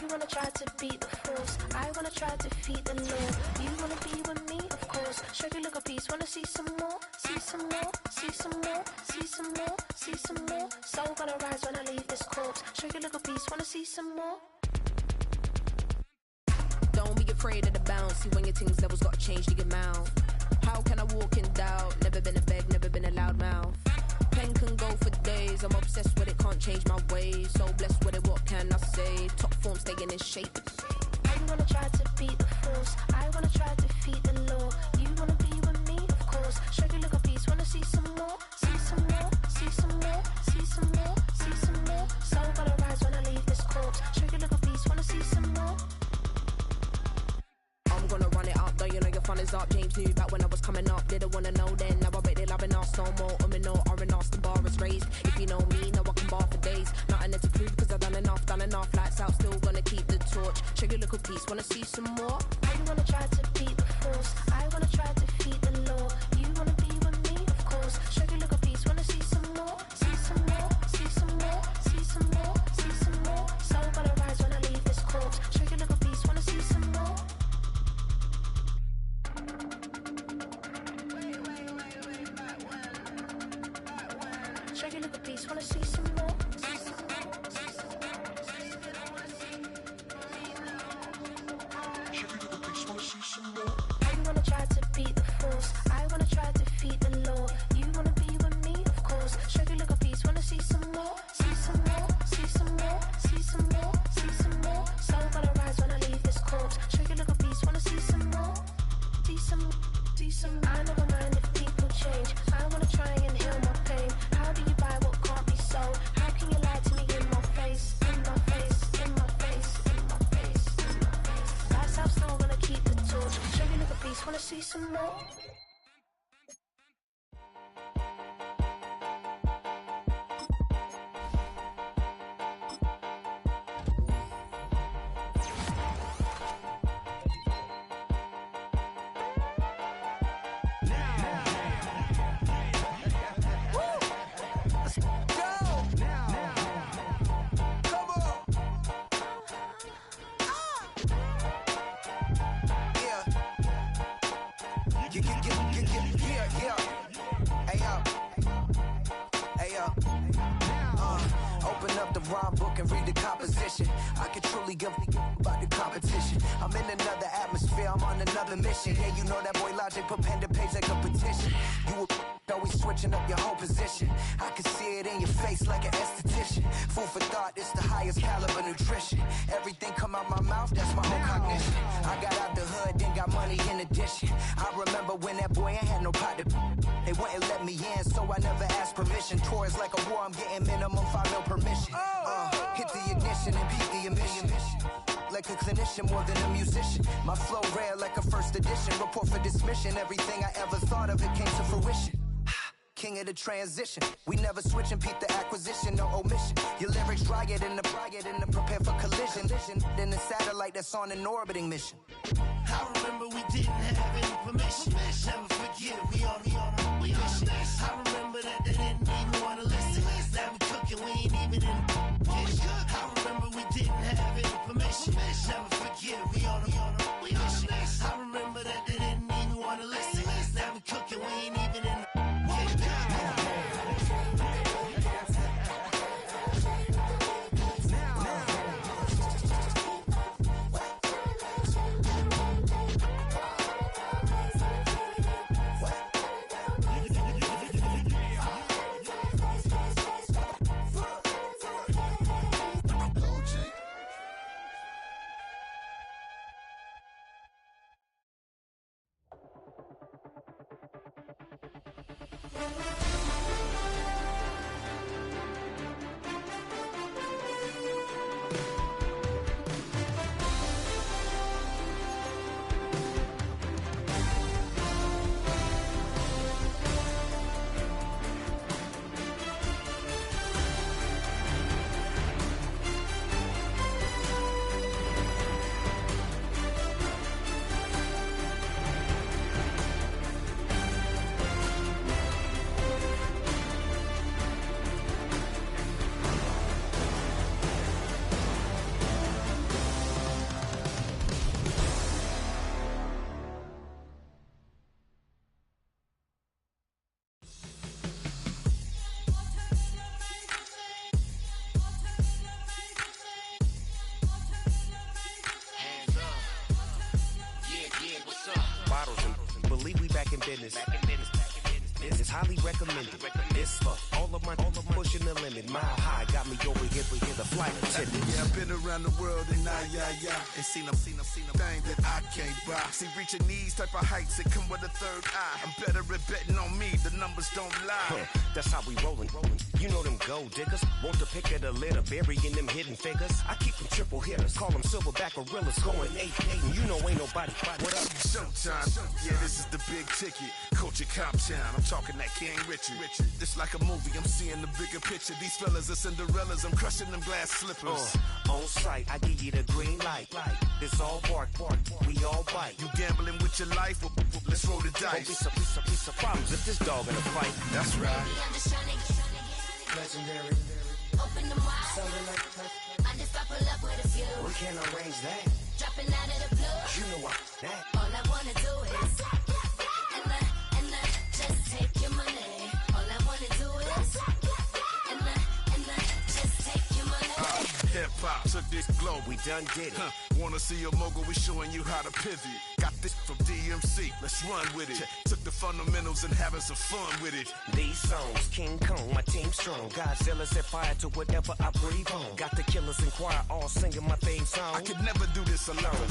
You wanna try to beat the force, I wanna try to defeat the law. You wanna be with me, of course. Show you look a piece, wanna see some more, see some more, see some more, see some more, see some more. Soul gonna rise when I leave this corpse. Show you look a piece, wanna see some more. Don't be afraid of the bounce. See when your things levels gotta change to your mouth. How can I walk in doubt? Never been a beg, never been a loud mouth. Pen can go for days. I'm obsessed with it, can't change my ways. So blessed with it, what can I say? Top form staying in shape. You wanna try to beat the force, I wanna try to defeat the law. You wanna be with me, of course. Show you look a piece, wanna see some more, see some more, see some more, see some more, see some more. Soul gonna rise when I leave this corpse. Show you look a piece, wanna see some more. I'm gonna run it up, though you know your fun is up. James knew back when I was coming up, didn't wanna know then. Now I bet they're loving us no more. No R&R, the bar is raised. If you know me, now I can bar for days. Nothing there to prove, cause I've done enough. Lights out, still gonna keep the torch. Show you a little piece, wanna see some more? You wanna try to beat the force, I wanna try to defeat the law. You wanna be with me, of course. Show you a little piece, wanna see some more, see some more, see some more, see some more, see some more. Soul gonna rise when I leave this corpse. Show you a little piece, wanna see some more. Show you a little piece, wanna see some more. You wanna try to beat the force, I wanna try to defeat the law. You wanna be with me, of course. Show you look a piece, wanna see some more, see some more, see some more, see some more, see some more. Soul gonna rise when I leave this corpse. Show you look a piece, wanna see some more, see some, see some. I never mind if people change. I wanna try and heal my pain. How do you buy what can't be sold? How can you lie to me in my face, in my face, in my face, in my face, in my face? That's how still gonna keep the torch. Show you look a piece, wanna see some more. Open up the rhyme book and read the composition. I can truly give about the competition. I'm in another atmosphere, I'm on another mission. Yeah, you know that boy Logic put pen to page like a petition. You always switching up your whole position. I can see it in your face like an esthetician. Food for thought, it's the highest caliber nutrition. Everything come out my mouth, that's my own cognition. I got out the hood, then got money in addition. I remember when that boy ain't had no pot to. They wouldn't let me in, so I never asked permission. Tours like a war, I'm getting minimum 5 mil permission. Hit the ignition and beat the emission. Like a clinician more than a musician. My flow rare like a first edition. Report for dismission. Everything I ever thought of, it came to fruition. King of the transition. We never switch and peep the acquisition, no omission. Your lyrics dry it in the prepare for collision. Then the satellite that's on an orbiting mission. I remember we didn't have any permission. Never forget we on a mission. I remember that they didn't even want to listen. Now we cooking, we ain't even in the kitchen. I remember we didn't have any permission. Never forget we on a mission. I remember that they didn't even want to listen. Now we cooking, we ain't even in the kitchen. business. This is highly recommended. This for all of my pushing the limit. Mile high got me over here for the flight attendant. Yeah, I've been around the world and and seen them thing that I can't buy. See, reaching these type of heights, it come with a third eye. I'm better at betting on me, the numbers don't lie. That's how we rollin'. You know them gold diggers, want the pick of the litter, burying them hidden figures. I keep them triple hitters, call them silverback gorillas, going 8-8, and you know ain't nobody. What up? Showtime, yeah, this is the big ticket. Culture Cop Town, I'm talking that King Richard. This like a movie, I'm seeing the bigger picture. These fellas are Cinderellas, I'm crushing them glass slippers. On sight, I give you the green light. It's all bark, we all bite. You gambling with your life? Well, let's roll the dice. Piece of problems if this dog in a fight. That's right. I'm just trying to get legendary. Open them wide. Something like I just pop pull up with a few. We can't arrange that. Dropping out of the blue. You know what? That. All I wanna do is and just take your money. All I wanna do is and just take your money. Hip hop took this globe. We done did it. Wanna see a mogul? We showing you how to pivot. Got this from DMC. Let's run with it. Took the fundamentals and having some fun with it. These songs, King Kong, my team strong. Godzilla set fire to whatever I breathe on. Got the killers in choir all singing my theme song. I could never do this alone.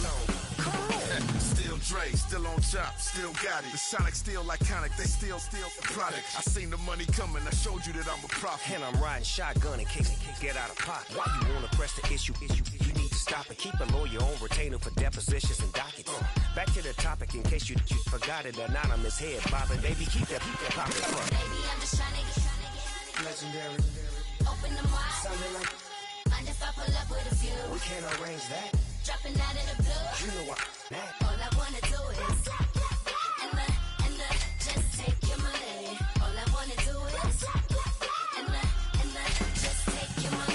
Still Dre, still on top, still got it. The Sonic still iconic, they still the product. I seen the money coming, I showed you that I'm a prophet. And I'm riding shotgun in case get out of pocket. Why you wanna press the issue? You need to stop and keep a lawyer on retainer for depositions and dockets. Back to the topic in case you forgot it. Anonymous head bobbing, baby, keep that poppin' front. Baby, I'm just trying to get legendary. Open them wide. Something like I just pop pull up with a few. We can't arrange that. Dropping out of the blue. You know what? That. All I wanna do is and just take your money. All I wanna do is and just take your money.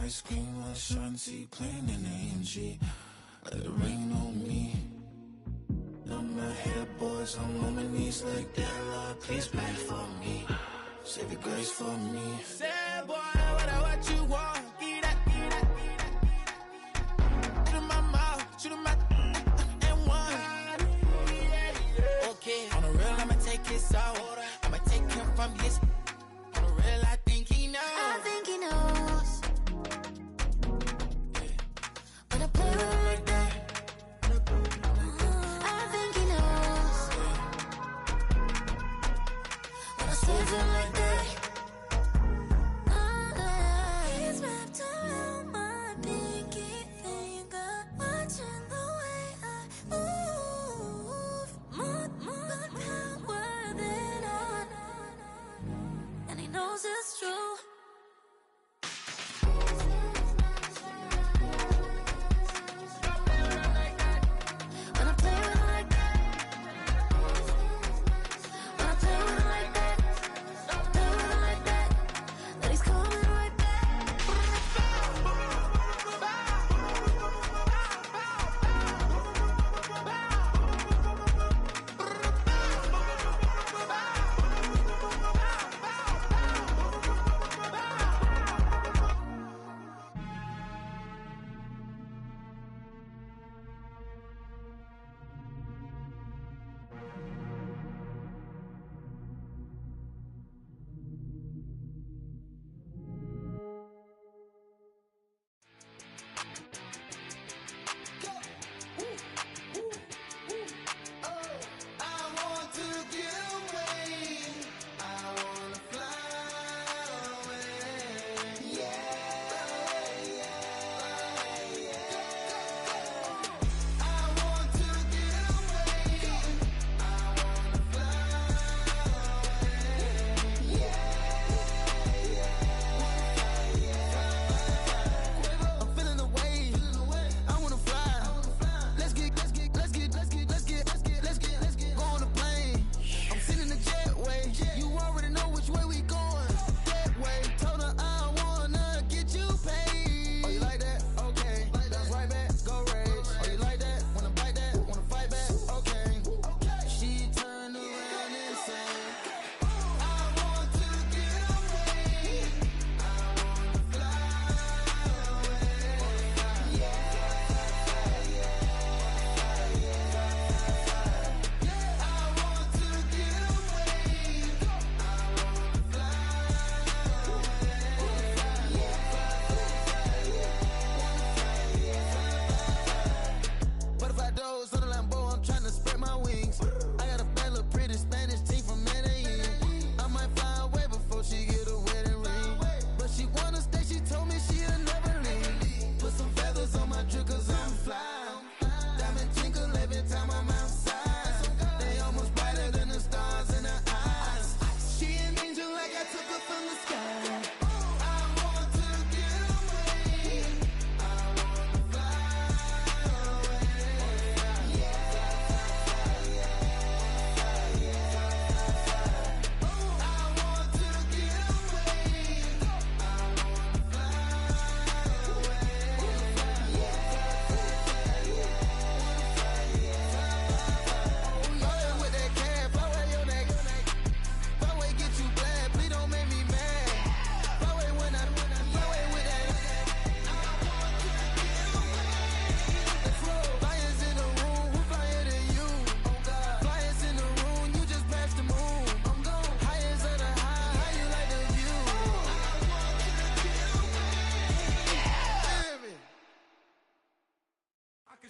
Ice cream on Shanty, playing in AMG. Let it rain on me. On my head, boys, I'm on my knees like that. Lord, please pray for me. Save your grace for me. Say, boy, what you want? Get that. Shoot in my mouth, shoot in my and one. Okay, on the real, I'ma take his soul. I'ma take him from his. On the real, I think he knows. I think he knows. Like that. He's my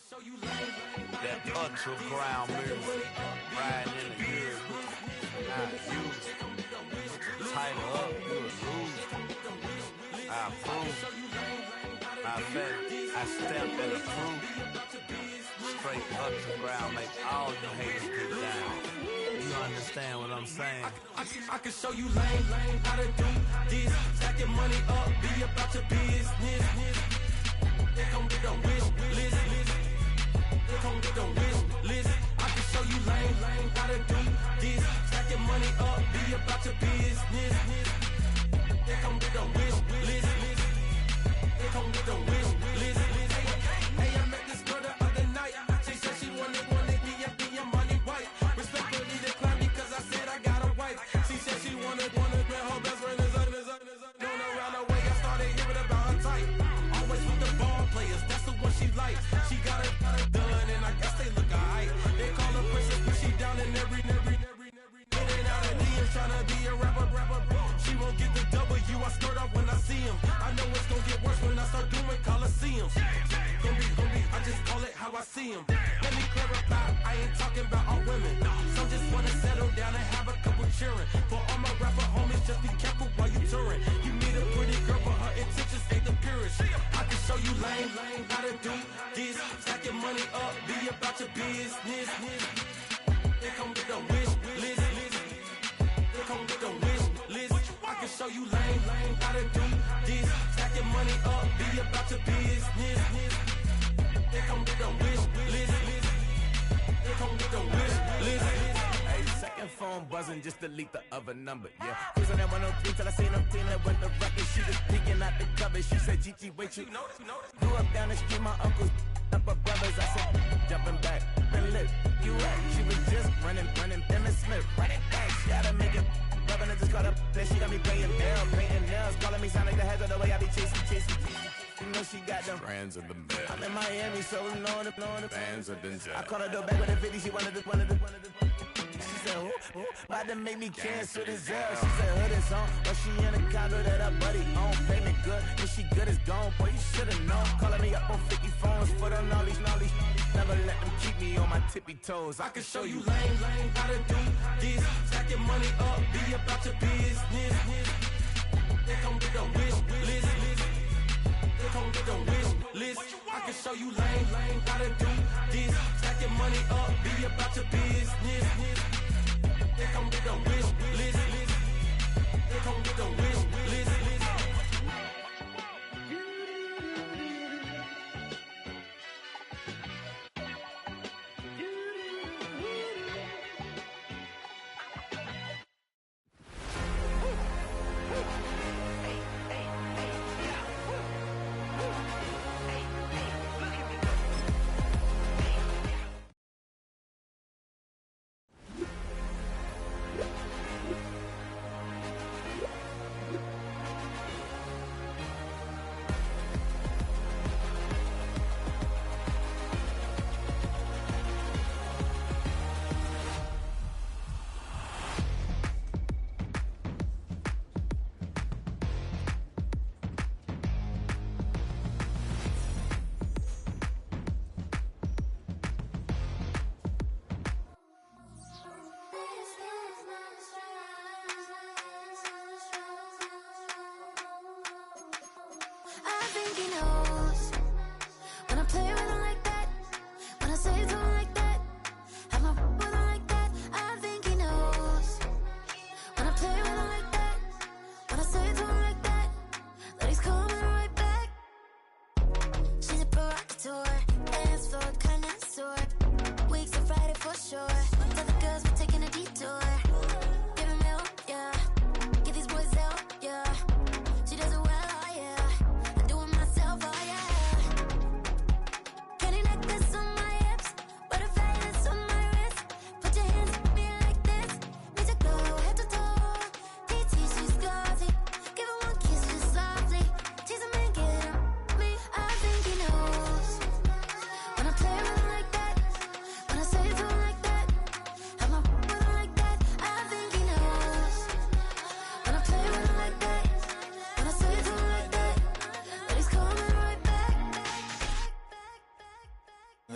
That ultra ground move, riding in the good, not used. Tighten up, you a lose. I approve. I bet I stepped and approved. Straight ultra ground, make all you haters get down. You understand what I'm saying? I can show you lame, how to do this. Stack your money up, be about your business. They come with a wish list. They come with a wish list. I can show you lame, how to do this. Stack your money up, be about your business. They come with a wish list. They come with a wish list. Hey, I met this girl the other night. She said she wanted me and be a money white. Respectfully declined because I said I got a wife. She said she wanted man, her best friend is up. Going around the way, I started hearing about her type. Always with the ball players, that's the one she likes. She got it done, and I guess they look alright. They call her princess, but she down in every. In and out of DMs, tryna be a rapper. She won't get the W, I skirt off when I see him. I know it's gonna get worse when I start doing Coliseums. Gonna be, I just call it how I see him. Let me clarify, I ain't talking about all women. Some just wanna settle down and have a couple cheering. For all my rapper homies, just be careful while you touring. You meet a pretty girl, but her intentions ain't the purest. I can show you lame, how to do this. Stack your money up, be about your business. They come with a wish list. They come with a wish list. I can show you lame, how to do this. Stack your money up, be about your business. They come with a wish list. They come with a wish list. Hey, second phone buzzing, just delete the other number, yeah. Cruising at 103 till I seen them Tina with the record. She was peeking out the cover. She said, Gigi, wait, you know. Grew up down the street, my uncles up her brothers. I said, jumping back, been lit. You at? She was just running, Emmitt Smith, running back. She had to make it. Rubbing it just caught up. Then she got me playing nails, painting nails. Calling me sound like the heads of the way I be chasing. You know she got them Brands of the bed. I'm in Miami, so knowing the Bands of the jet. I called her door back with a 50. She wanted the. She said, who? About to make me cancel this Zell. She said, hood is on, but she in a condo that her buddy own. Payment good, if she good is gone. Boy, you should've known. Calling me up on 50 phones, foot on all these. Never let them keep me on my tippy toes. I can show you lame, how to do this. Stack your money up, be about your business. They come with a wish list. They come with a wish list. I can show you lame, how to do this. Stack your money up, be about your business. They come with a wish list. They come with a wish list.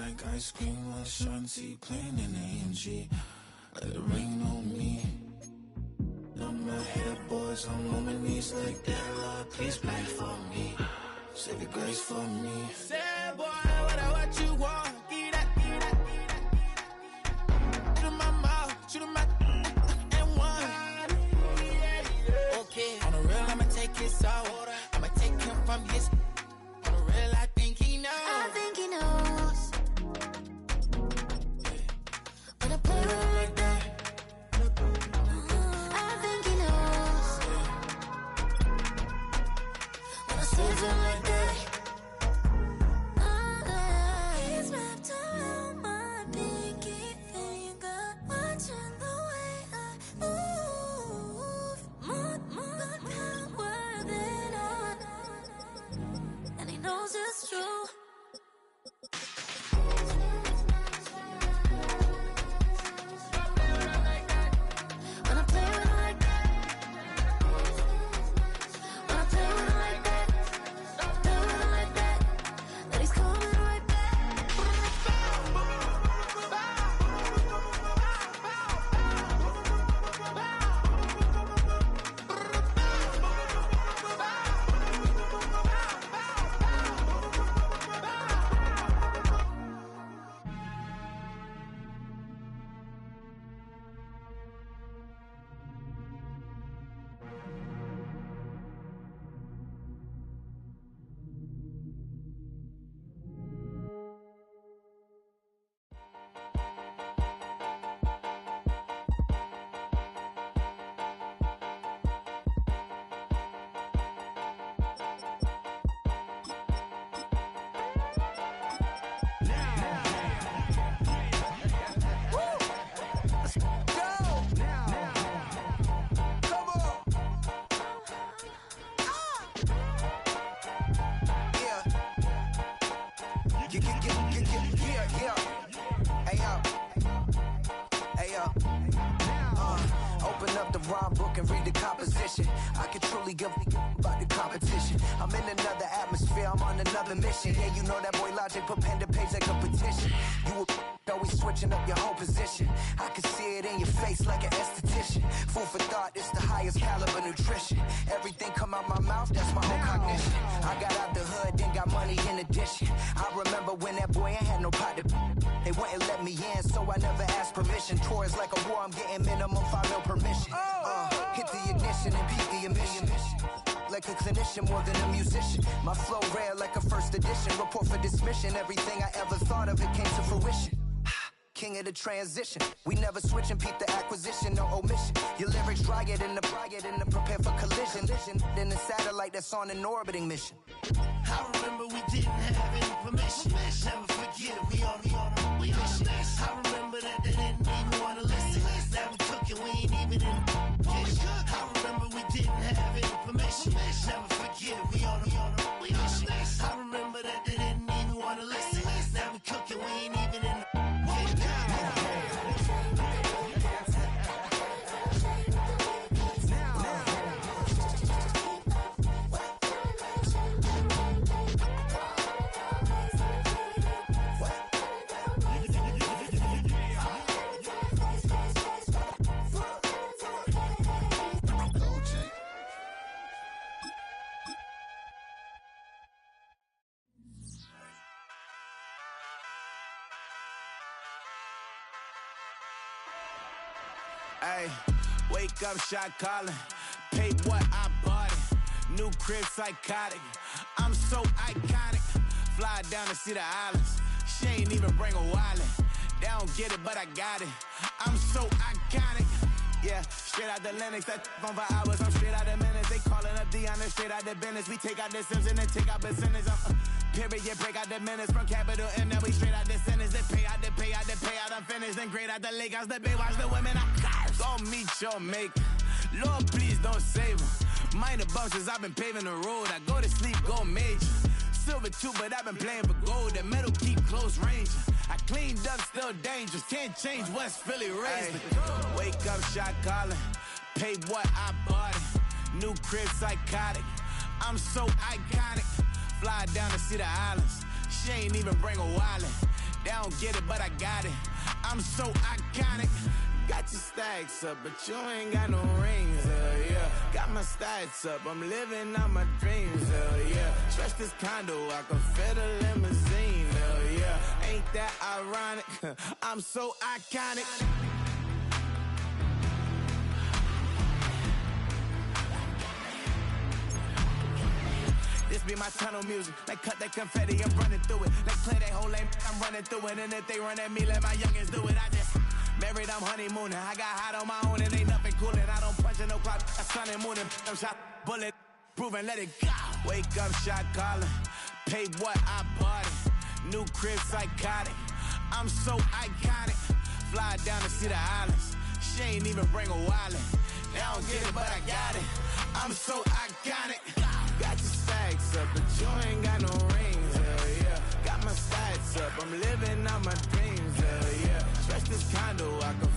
like ice cream with Shanti playing in AMG. Let it rain on me. On my head, boys, I'm on my knees like that. Lord, please pray for me. Save your grace for me. Say, boy, what you want? Give that. Shoot in my mouth, shoot in my and one. Okay, on the real, I'ma take his out. I'ma take him from his. On the real, I think he knows. I think he knows. When I play with him like that, I think he knows. When I save him like that, he's wrapped around my pinky finger, watching the way I move. More power than on, and he knows it's true. When I play with him like that, when I play with him like that, play with him like that, that he's coming right back. Open up the rhyme book and read the composition. I can truly give about the competition. I'm in another atmosphere, I'm on another mission. Yeah, you know that boy Logic put pen to page like a petition. You always switching up your whole position. I can see it in your face like an esthetician. Food for thought, it's the highest caliber nutrition. Everything come out my mouth, that's my whole cognition. I got out the hood, then got money in addition. I remember when that boy ain't had no pot to. They wouldn't let me in, so I never asked permission. Tours like a war, I'm getting minimum 5 mil permission. Hit the ignition and peak the emission. Like a clinician more than a musician. My flow rare like a first edition. Report for dismission. Everything I ever thought of, it came to fruition. King of the transition. We never switch and peep the acquisition, no omission. Your lyrics dry it in the prepare for collision. Then the satellite that's on an orbiting mission. I remember we didn't have any permission. Never forget it, we on a mission. I remember that they didn't even want to listen. Now we cooking, we ain't even in the kitchen. I remember we didn't have any permission. Never forget it, we on a mission. I remember that they didn't even want to listen. Now we cooking, we ain't even in the Hey, wake up, shot calling. Pay what I bought it. New crib, psychotic. I'm so iconic. Fly down to see the islands. She ain't even bring a wallet. They don't get it, but I got it. I'm so iconic. Yeah, straight out the Lennox. That phone for hours. I'm straight out the minutes. They calling up Dion, straight out the business. We take out the Sims and then take out percentage. Period, break out the minutes from capital M. Now we straight out the sentence. They pay out, I'm finished. Then grade out the Lakers, the Bay, watch the women. I curse. Go meet your maker. Lord, please don't save them. Minor bumps as I've been paving the road. I go to sleep, go major. Silver too, but I've been playing for gold. The metal keep close range. I cleaned up, still dangerous. Can't change West Philly raised. Wake up, shot calling. Pay what I bought it. New crib, psychotic. I'm so iconic. Fly down to see the islands. She ain't even bring a wallet. They don't get it, but I got it. I'm so iconic. Got your stacks up, but you ain't got no rings, yeah. Got my stats up, I'm living out my dreams, yeah. Stretch this condo, I can fit a limousine, yeah. Ain't that ironic? I'm so iconic. This be my tunnel music. They cut that confetti, I'm running through it. They play that whole lane, I'm running through it. And if they run at me, let my youngins do it. I just married, I'm honeymooning. I got hot on my own and ain't nothing coolin'. I don't punch in no clock, I sun and moonin'. I'm shot, bullet, proven, let it go. Wake up, shot calling. Pay what I bought it. New crib, psychotic. I'm so iconic. Fly down to see the islands. She ain't even bring a wallet. They don't get it, but I got it. I'm so iconic. Got your stacks up, but you ain't got no rings, yeah. Got my stats up, I'm living out my dreams, yeah. Stretch this condo, I can